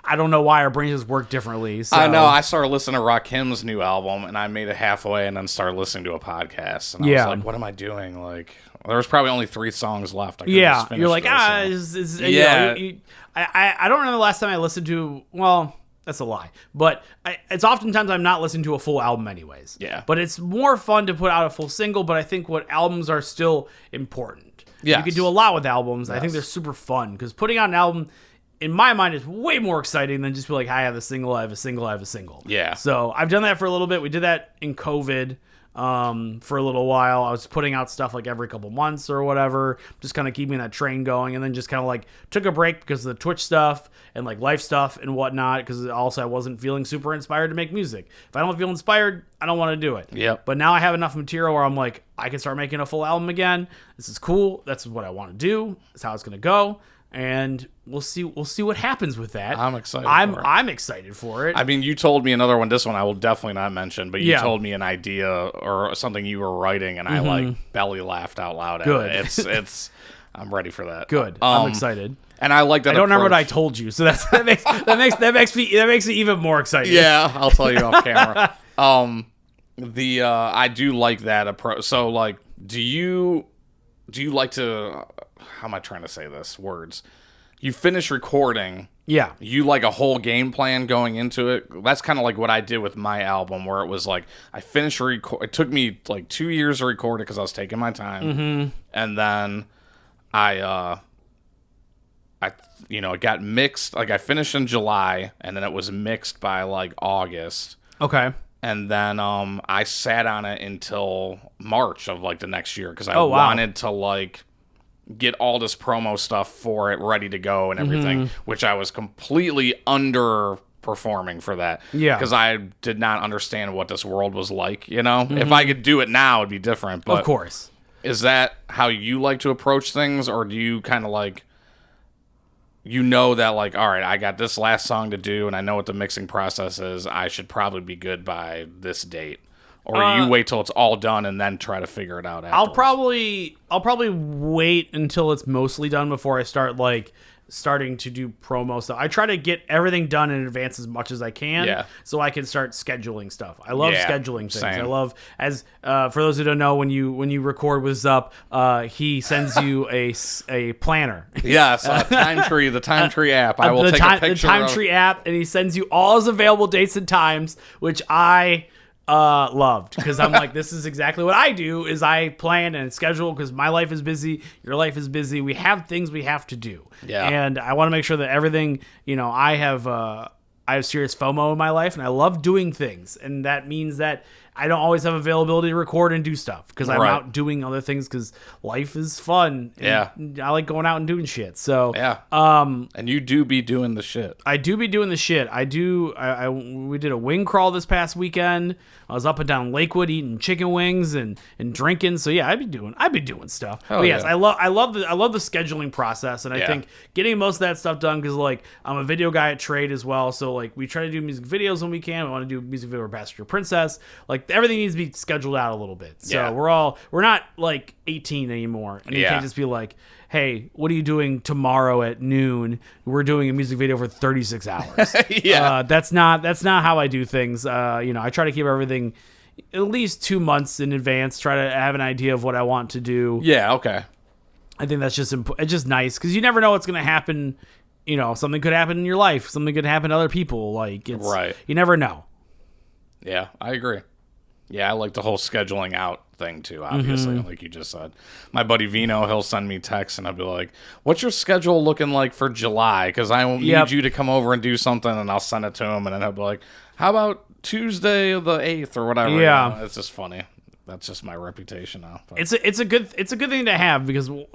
I don't know why our brains just work differently. So. I know. I started listening to Rakim's new album, and I made it halfway, and then started listening to a podcast. And I was like, "What am I doing?" Like, there was probably only 3 songs left. I could've just finished you're like, this, yeah. I don't remember the last time I listened to. Well, that's a lie, but it's oftentimes I'm not listening to a full album anyways. Yeah. But it's more fun to put out a full single. But I think what albums are still important. Yes. You can do a lot with albums. I think they're super fun because putting out an album, in my mind, is way more exciting than just be like, I have a single, I have a single, I have a single. Yeah. So I've done that for a little bit. We did that in COVID for a little while. I was putting out stuff like every couple months or whatever, just kind of keeping that train going, and then just kind of like took a break because of the Twitch stuff and like life stuff and whatnot, because also I wasn't feeling super inspired to make music. If I don't feel inspired, I don't want to do it. Yep. But now I have enough material where I'm like, I can start making a full album again. This is cool. That's what I want to do. That's how it's going to go. And we'll see what happens with that. I'm excited for it. I'm excited for it. I mean, you told me another one. This one I will definitely not mention, but you Yeah. told me an idea or something you were writing, and I like belly laughed out loud. Good. At it. It's. I'm ready for that. Good. I'm excited. And I like that. I don't remember what I approach. told you, so that makes it even more exciting. Yeah, I'll tell you off camera. I do like that approach. So, like, do you like to? How am I trying to say this? Words. You finish recording. Yeah. You like a whole game plan going into it. That's kind of like what I did with my album, where it was like I finished it took me like 2 years to record it because I was taking my time, and then I it got mixed. Like I finished in July, and then it was mixed by like August. Okay. And then I sat on it until March of like the next year because I Oh, wow. wanted to like get all this promo stuff for it ready to go and everything, which I was completely underperforming for that. Yeah. Because I did not understand what this world was like, you know? If I could do it now, it'd be different. But Of course. is that how you like to approach things, or do you kind of like, that like, all right, I got this last song to do and I know what the mixing process is, I should probably be good by this date? Or you wait till it's all done and then try to figure it out afterwards? I'll probably wait until it's mostly done before I start like starting to do promo stuff. I try to get everything done in advance as much as I can, so I can start scheduling stuff. I love scheduling things. Same. I love, as for those who don't know, when you record with Zup, he sends you a planner. Yes, the Time Tree app. I will take a picture. The Time Tree app, and he sends you all his available dates and times, which I loved, because I'm like, this is exactly what I do, is I plan and schedule, because my life is busy, your life is busy, we have things we have to do, and I want to make sure that everything, I have serious FOMO in my life, and I love doing things, and that means that I don't always have availability to record and do stuff, because I'm out doing other things, because life is fun. And I like going out and doing shit. So and you do be doing the shit. I do be doing the shit. I do. We did a wing crawl this past weekend. I was up and down Lakewood eating chicken wings and drinking. So yeah, I'd be doing stuff. Hell but yes, yeah. I love the scheduling process, and I think getting most of that stuff done, because like I'm a video guy at Trade as well. So like we try to do music videos when we can. We want to do music video for Passenger Princess. Like everything needs to be scheduled out a little bit. So we're not like 18 anymore, and you can't just be like, hey, what are you doing tomorrow at noon? We're doing a music video for 36 hours. That's not how I do things. I try to keep everything at least 2 months in advance. Try to have an idea of what I want to do. Yeah. Okay. I think that's just it's just nice, because you never know what's going to happen. Something could happen in your life. Something could happen to other people. Like you never know. Yeah, I agree. Yeah, I like the whole scheduling out thing too, obviously, like you just said. My buddy Vino, he'll send me texts and I'll be like, what's your schedule looking like for July? Because I need you to come over and do something, and I'll send it to him, and then he'll be like, how about Tuesday the 8th or whatever? Yeah. It's just funny. That's just my reputation now. But. It's a good thing to have, because we're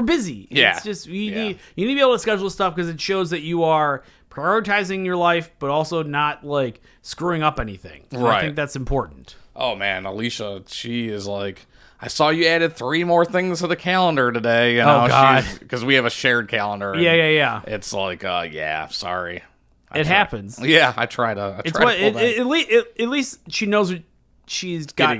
busy. Yeah. It's just you need to be able to schedule stuff, because it shows that you are prioritizing your life, but also not like screwing up anything. And I think that's important. Oh man, Alicia, she is like, I saw you added 3 more things to the calendar today. Oh God, because we have a shared calendar. Yeah. It's like, sorry. It happens. Yeah, I try to. At least she knows what she got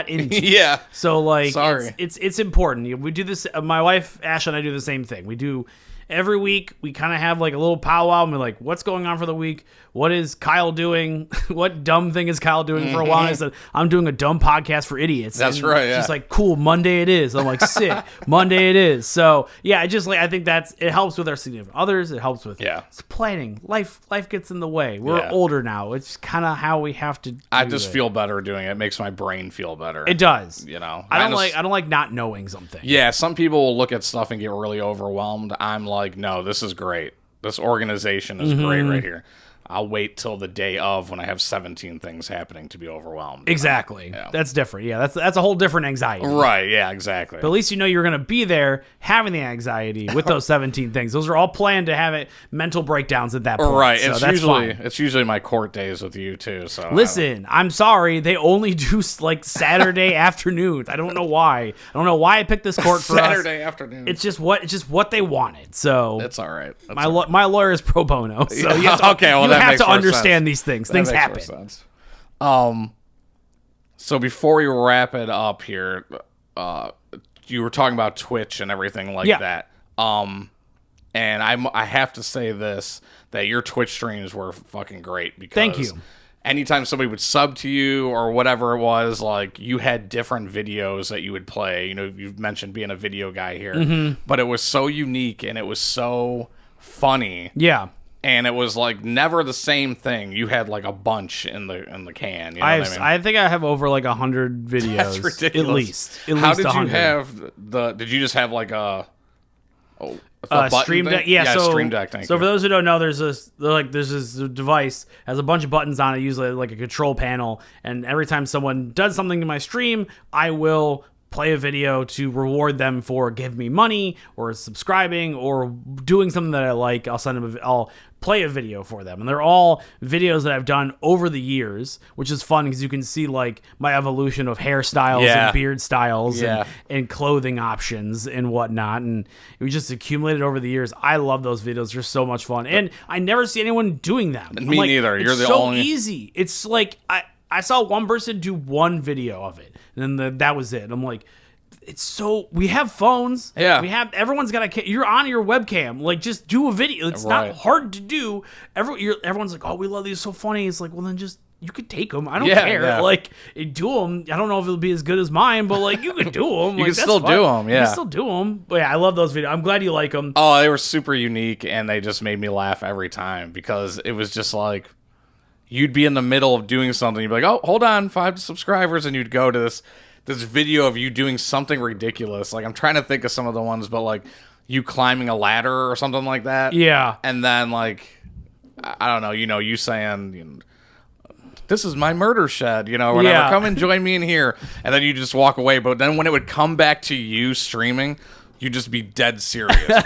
into. Yeah. So like, sorry. It's important. We do this. My wife Ash and I do the same thing. We do. Every week, we kind of have like a little powwow, and we're like, what's going on for the week? What is Kyle doing? What dumb thing is Kyle doing? For a while, I said, I'm doing a dumb podcast for idiots. That's and right, yeah. She's like, cool, Monday it is. I'm like, sick, Monday it is. So, yeah, I think it helps with our significant others. It helps with planning. Life gets in the way. We're older now. It's kind of how we have to do I just feel better doing it. It makes my brain feel better. It does. I don't like not knowing something. Yeah, some people will look at stuff and get really overwhelmed. I'm like, no, this is great. This organization is great right here. I'll wait till the day of, when I have 17 things happening, to be overwhelmed. Exactly. Yeah. That's different. Yeah, that's a whole different anxiety. Right, yeah, exactly. But at least you're going to be there having the anxiety with those 17 things. Those are all planned to have mental breakdowns at that point. Right. So it's usually my court days with you too. So listen, I'm sorry, they only do like Saturday afternoons. I don't know why. I don't know why I picked this court for Saturday afternoon. It's just what they wanted. So that's all right. My lawyer is pro bono. So you have to, you have to understand these things. Things happen. So before we wrap it up here, you were talking about Twitch and everything like that. And I have to say this, that your Twitch streams were fucking great, because thank you. Anytime somebody would sub to you or whatever it was, like, you had different videos that you would play. You've mentioned being a video guy here, but it was so unique and it was so funny. Yeah. And it was like never the same thing. You had like a bunch in the can. You know what I mean? I think I have over like 100 videos. That's ridiculous. At least. How did 100. you have did you just have like a Stream Deck. Yeah, Stream Deck. Thank so you. for those who don't know, there's this device has a bunch of buttons on it, usually like a control panel, and every time someone does something to my stream, I will play a video to reward them for giving me money or subscribing or doing something that I like. I'll play a video for them, and they're all videos that I've done over the years, which is fun because you can see like my evolution of hairstyles and beard styles and clothing options and whatnot, and we just accumulated over the years. I love those videos; they're so much fun, and I never see anyone doing them. Me neither. You're the so only. Easy. It's like I saw one person do one video of it, and then that was it. I'm like, it's so. We have phones. Yeah. Everyone's got a. You're on your webcam. Like, just do a video. It's not hard to do. Everyone's like, oh, we love these. So funny. It's like, well, then just. You could take them. I don't care. Yeah. Like, do them. I don't know if it'll be as good as mine, but like, you could do them. You like, can still do them. Yeah. You can still do them. But yeah, I love those videos. I'm glad you like them. Oh, they were super unique, and they just made me laugh every time because it was just like. You'd be in the middle of doing something. You'd be like, oh, hold on, 5 subscribers. And you'd go to this video of you doing something ridiculous. Like, I'm trying to think of some of the ones, but like you climbing a ladder or something like that. Yeah. And then like, I don't know, you saying, this is my murder shed, whatever. Yeah. Come and join me in here. And then you just walk away. But then when it would come back to you streaming, you'd just be dead serious.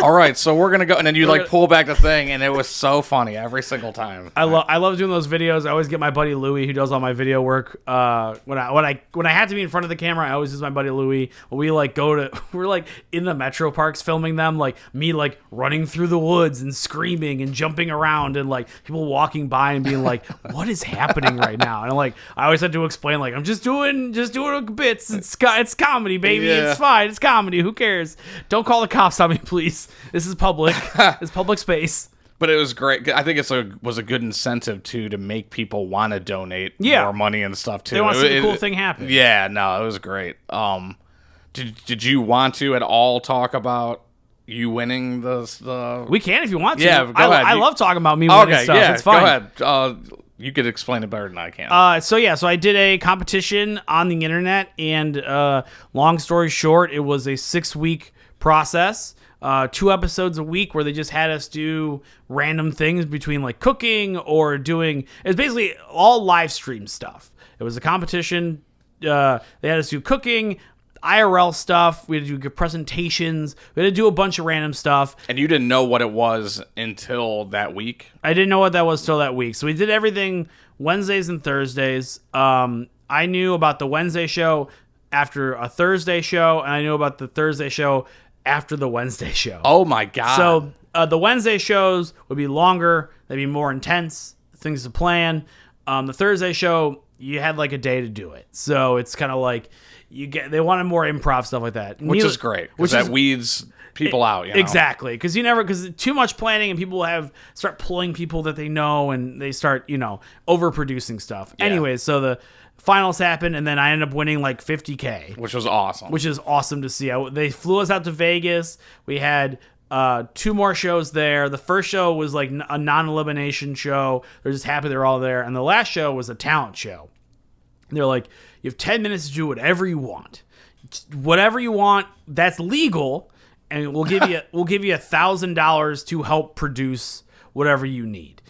All right, so we're gonna go, and then you like pull back the thing, and it was so funny every single time. I love doing those videos. I always get my buddy Louie, who does all my video work. When I have to be in front of the camera, I always use my buddy Louie. We like we're like in the metro parks filming them, like me like running through the woods and screaming and jumping around, and like people walking by and being like, "What is happening right now?" And I always had to explain, like, I'm just doing bits. It's comedy, baby. Yeah. It's fine. It's comedy. Who cares? Don't call the cops on me, please. This is public. It's public space. But it was great. I think was a good incentive too to make people want to donate more money and stuff too. They want to see the cool thing happen. Yeah, no, it was great. Did you want to at all talk about you winning the? We can if you want to. Yeah, go ahead. I love talking about me winning stuff. Yeah, it's fine. Go ahead. You could explain it better than I can. So I did a competition on the internet, and long story short, it was a 6-week process. 2 episodes a week where they just had us do random things between like cooking or doing. It was basically all live stream stuff. It was a competition. They had us do cooking, IRL stuff. We had to do presentations. We had to do a bunch of random stuff. And you didn't know what it was until that week? I didn't know what that was till that week. So we did everything Wednesdays and Thursdays. I knew about the Wednesday show after a Thursday show, and I knew about the Thursday show after the Wednesday show. Oh my God. So the Wednesday shows would be longer. They'd be more intense, things to plan. The Thursday show, you had like a day to do it. So it's kind of like they wanted more improv stuff like that. Which is great. Which that weeds people out. Exactly. Because too much planning and people start pulling people that they know and they start, overproducing stuff. Yeah. Anyways, so the finals happened, and then I ended up winning like $50K, which was awesome. Which is awesome to see. They flew us out to Vegas. We had 2 more shows there. The first show was like a non-elimination show. They're just happy they're all there. And the last show was a talent show. They're like, you have 10 minutes to do whatever you want. Whatever you want, that's legal, and we'll give you $1,000 to help produce whatever you need.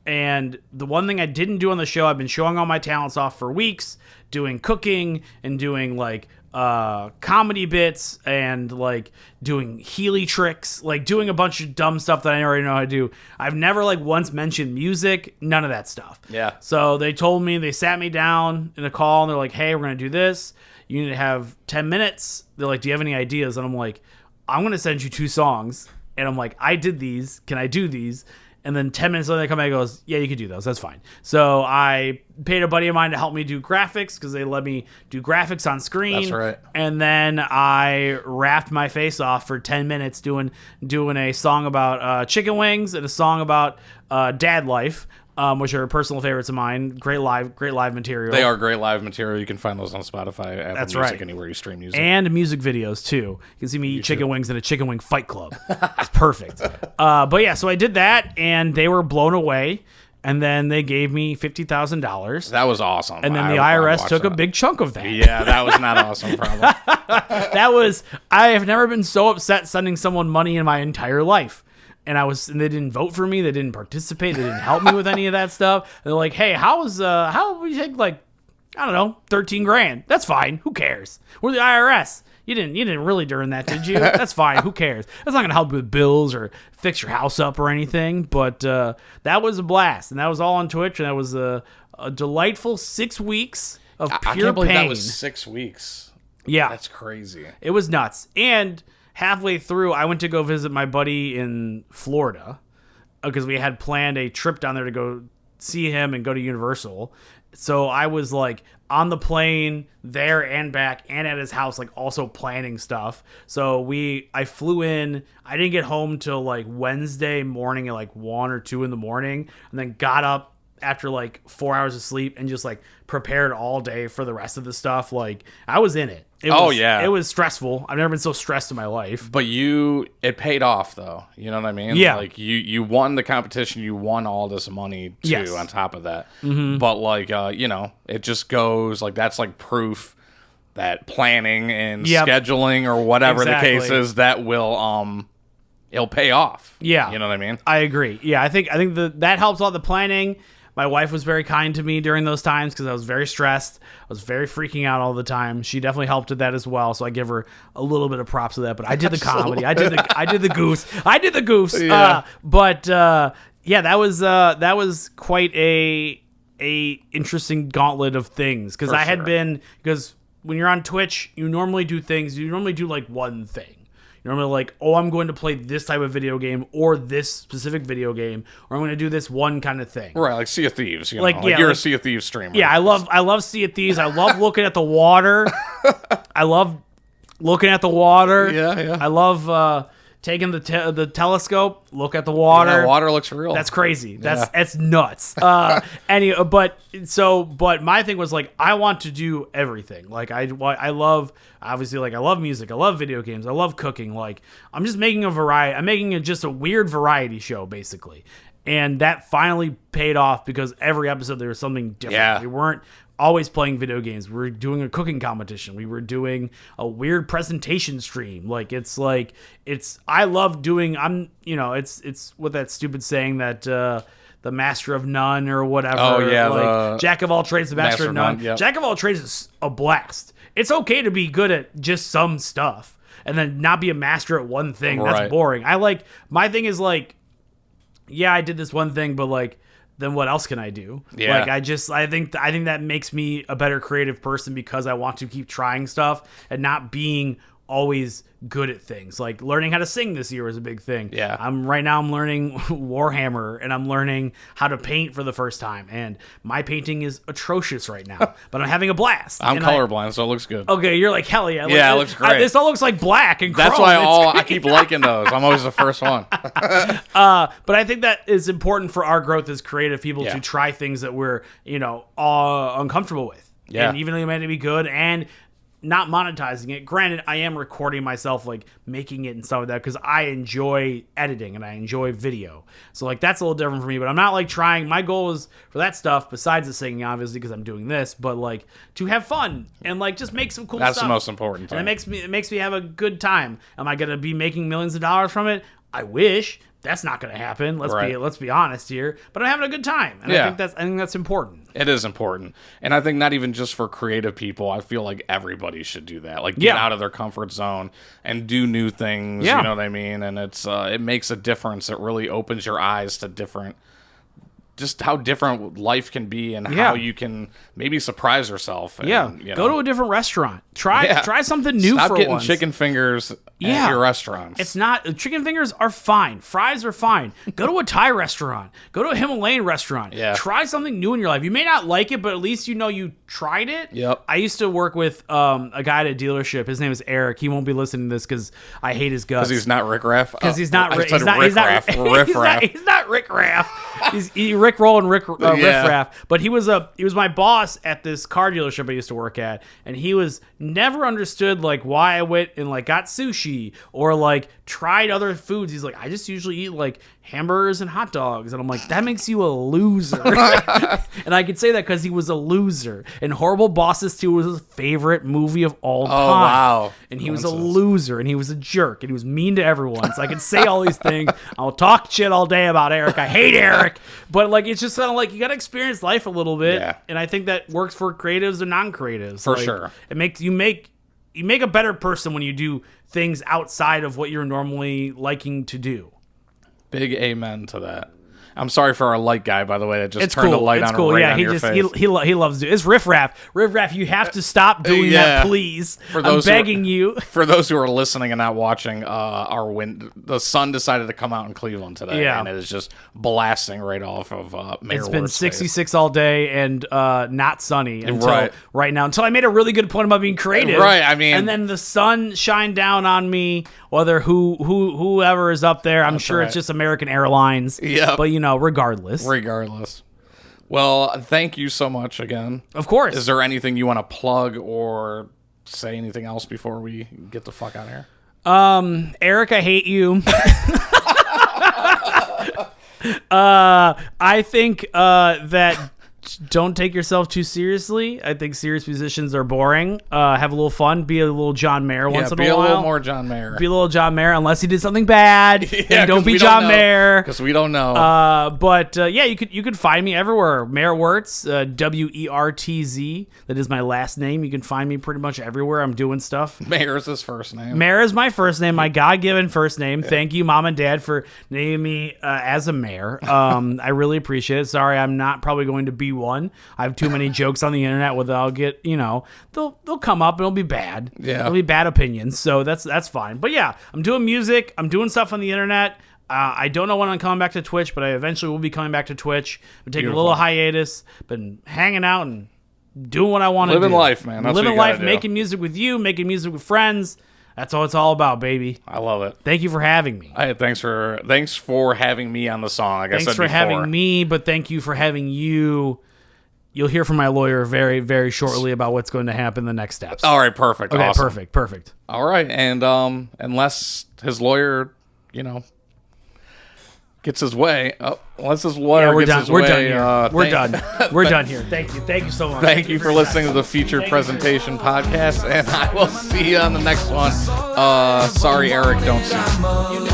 And the one thing I didn't do on the show, I've been showing all my talents off for weeks, doing cooking and doing like comedy bits and like doing Healy tricks, like doing a bunch of dumb stuff that I already know how to do. I've never like once mentioned music, none of that stuff. Yeah. So they sat me down in a call and they're like, hey, we're going to do this. You need to have 10 minutes. They're like, do you have any ideas? And I'm like, I'm going to send you 2 songs. And I'm like, I did these. Can I do these? And then 10 minutes later, they come back and goes, yeah, you can do those. That's fine. So I paid a buddy of mine to help me do graphics because they let me do graphics on screen. That's right. And then I rapped my face off for 10 minutes doing a song about chicken wings and a song about dad life, which are personal favorites of mine. Great live material. They are great live material. You can find those on Spotify, Apple That's Music, right. Anywhere you stream music. And music videos, too. You can see me eat chicken wings in a chicken wing fight club. It's perfect. But yeah, so I did that, and they were blown away. and then they gave me $50,000. That was awesome. And then the IRS took a big chunk of that. Yeah, that was not awesome, probably. I have never been so upset sending someone money in my entire life. And they didn't vote for me. They didn't participate. They didn't help me with any of that stuff. And they're like, hey, how would you take like, I don't know, $13,000? That's fine. Who cares? We're the IRS. You didn't really during that, did you? That's fine. Who cares? That's not gonna help you with bills or fix your house up or anything. But that was a blast, and that was all on Twitch, and that was a delightful 6 weeks of pure I can't believe pain. that was 6 weeks. Yeah, That's crazy. it was nuts. And halfway through, I went to go visit my buddy in Florida because we had planned a trip down there to go see him and go to Universal. So I was like on the plane there and back and at his house, like also planning stuff. So I flew in. I didn't get home till like Wednesday morning at like 1 or 2 in the morning, and then got up after like 4 hours of sleep and just like prepared all day for the rest of the stuff. Like I was in it. It was stressful. I've never been so stressed in my life. But it paid off though. You know what I mean? Yeah. Like you won the competition. You won all this money too. Yes. On top of that. Mm-hmm. But like it just goes like that's like proof that planning and scheduling or whatever the case is that will it'll pay off. Yeah. You know what I mean? I agree. Yeah, I think that helps a lot. The planning. My wife was very kind to me during those times because I was very stressed. I was very freaking out all the time. She definitely helped with that as well. So I give her a little bit of props to that. But I did the comedy. I did the goofs. I did the goofs. Yeah. That was quite a interesting gauntlet of things because when you're on Twitch, you normally do things. You normally do like one thing. You're normally like, oh, I'm going to play this type of video game or this specific video game, or I'm going to do this one kind of thing. Right, like Sea of Thieves. You're a Sea of Thieves streamer. Yeah, I love Sea of Thieves. I love looking at the water. I love looking at the water. Yeah. I love taking the telescope, look at the water. Yeah, water looks real. That's crazy. That's nuts. But my thing was like, I want to do everything. Like I love, obviously, like I love music. I love video games. I love cooking. Like I'm just making I'm making just a weird variety show basically. And that finally paid off because every episode there was something different. Yeah. We weren't always playing video games. We were doing a cooking competition. We were doing a weird presentation stream. I love doing, it's what that stupid saying that, the master of none or whatever. Oh, yeah. Jack of all trades, the master of none. Yep. Jack of all trades is a blast. It's okay to be good at just some stuff and then not be a master at one thing. Right. That's boring. My thing is like, yeah, I did this one thing, but like, then what else can I do? Yeah. Like I think that makes me a better creative person because I want to keep trying stuff and not being always good at things. Like learning how to sing this year was a big thing. Yeah. I'm learning Warhammer and I'm learning how to paint for the first time. And my painting is atrocious right now, but I'm having a blast. I'm colorblind, so it looks good. Okay, you're like, hell yeah. Yeah, it looks great. This all looks like black and chrome. That's why I keep liking those. I'm always the first one. But I think that is important for our growth as creative people to try things that we're, uncomfortable with. Yeah. And even though you might be good and not monetizing it. Granted, I am recording myself, like making it and stuff like that because I enjoy editing and I enjoy video. So like that's a little different for me, but I'm not like trying. My goal is for that stuff, besides the singing, obviously, because I'm doing this, but like to have fun and like just make some cool stuff. That's the most important thing. And it makes me have a good time. Am I gonna be making millions of dollars from it? I wish. That's not going to happen. Let's be honest here. But I'm having a good time, and I think that's important. It is important, and I think not even just for creative people. I feel like everybody should do that. Like get out of their comfort zone and do new things. Yeah. You know what I mean? And it makes a difference. It really opens your eyes to just how different life can be and how you can maybe surprise yourself. And, Go to a different restaurant. Try something new. Stop for getting once. chicken fingers at your restaurants. It's not. Chicken fingers are fine. Fries are fine. Go to a Thai restaurant. Go to a Himalayan restaurant. Yeah. Try something new in your life. You may not like it, but at least you know you tried it. Yep. I used to work with a guy at a dealership. His name is Eric. He won't be listening to this because I hate his guts. Because he's not Rick Raff. Because he's not Rick. Riff Raff. He's not Rick Raff. He's Rick Roll and Riff Raff. But he was my boss at this car dealership I used to work at, and he was never understood like why I went and like got sushi or like tried other foods. He's like, I just usually eat like hamburgers and hot dogs. And I'm like, that makes you a loser. And I could say that because he was a loser. And Horrible Bosses 2 was his favorite movie of all time. Oh, wow. And he was a loser, and he was a jerk, and he was mean to everyone. So I can say all these things. I'll talk shit all day about Eric. I hate Eric. But like, it's just kind of like, you got to experience life a little bit. Yeah. And I think that works for creatives and non-creatives. For like, sure. It makes you make a better person when you do things outside of what you're normally liking to do. Big amen to that. I'm sorry for our light guy, by the way, that just It's turned cool. the light It's on cool. right Yeah, on he your just face. he loves it. It's Riff Raff. Riff Raff, you have to stop doing that, please. I'm begging you. For those who are listening and not watching, the sun decided to come out in Cleveland today, and it is just blasting right off of Mayor It's been Wertz 66 all day and not sunny until right now. Until I made a really good point about being creative. Right, I mean, and then the sun shined down on me. Whether whoever is up there, I'm sure it's just American Airlines. Yeah, but regardless. Well, thank you so much again. Of course. Is there anything you want to plug or say anything else before we get the fuck out of here? Eric, I hate you. I think that don't take yourself too seriously. I think serious musicians are boring. Have a little fun. Be a little John Mayer once in a while. Be a little more John Mayer. Be a little John Mayer, unless he did something bad. Then don't be John Mayer. Because we don't know. But you could find me everywhere. Mayor Wertz, Wertz. That is my last name. You can find me pretty much everywhere. I'm doing stuff. Mayer is his first name. Mayer is my first name, my God-given first name. Yeah. Thank you, Mom and Dad, for naming me as a mayor. I really appreciate it. Sorry, I'm not probably going to be one. I have too many jokes on the internet where I'll get, they'll come up and it'll be bad. Yeah. It'll be bad opinions. So that's fine. But yeah, I'm doing music. I'm doing stuff on the internet. I don't know when I'm coming back to Twitch, but I eventually will be coming back to Twitch. I'm taking a little hiatus. Been hanging out and doing what I want to do. Living life, man. That's living what you life, making music with you, making music with friends. That's all it's all about, baby. I love it. Thank you for having me. Thanks for having me on the song. Like thanks I said for before. having me, but thank you for having you. You'll hear from my lawyer very, very shortly about what's going to happen in the next steps. All right, perfect. Okay, awesome. perfect. All right, and unless his lawyer, gets his way. Unless his lawyer gets his way. We're done here. We're done here. Thank you so much. Thank you for listening to the Featured Presentation Podcast, and I will see you on the next one. Sorry, Eric, don't sue.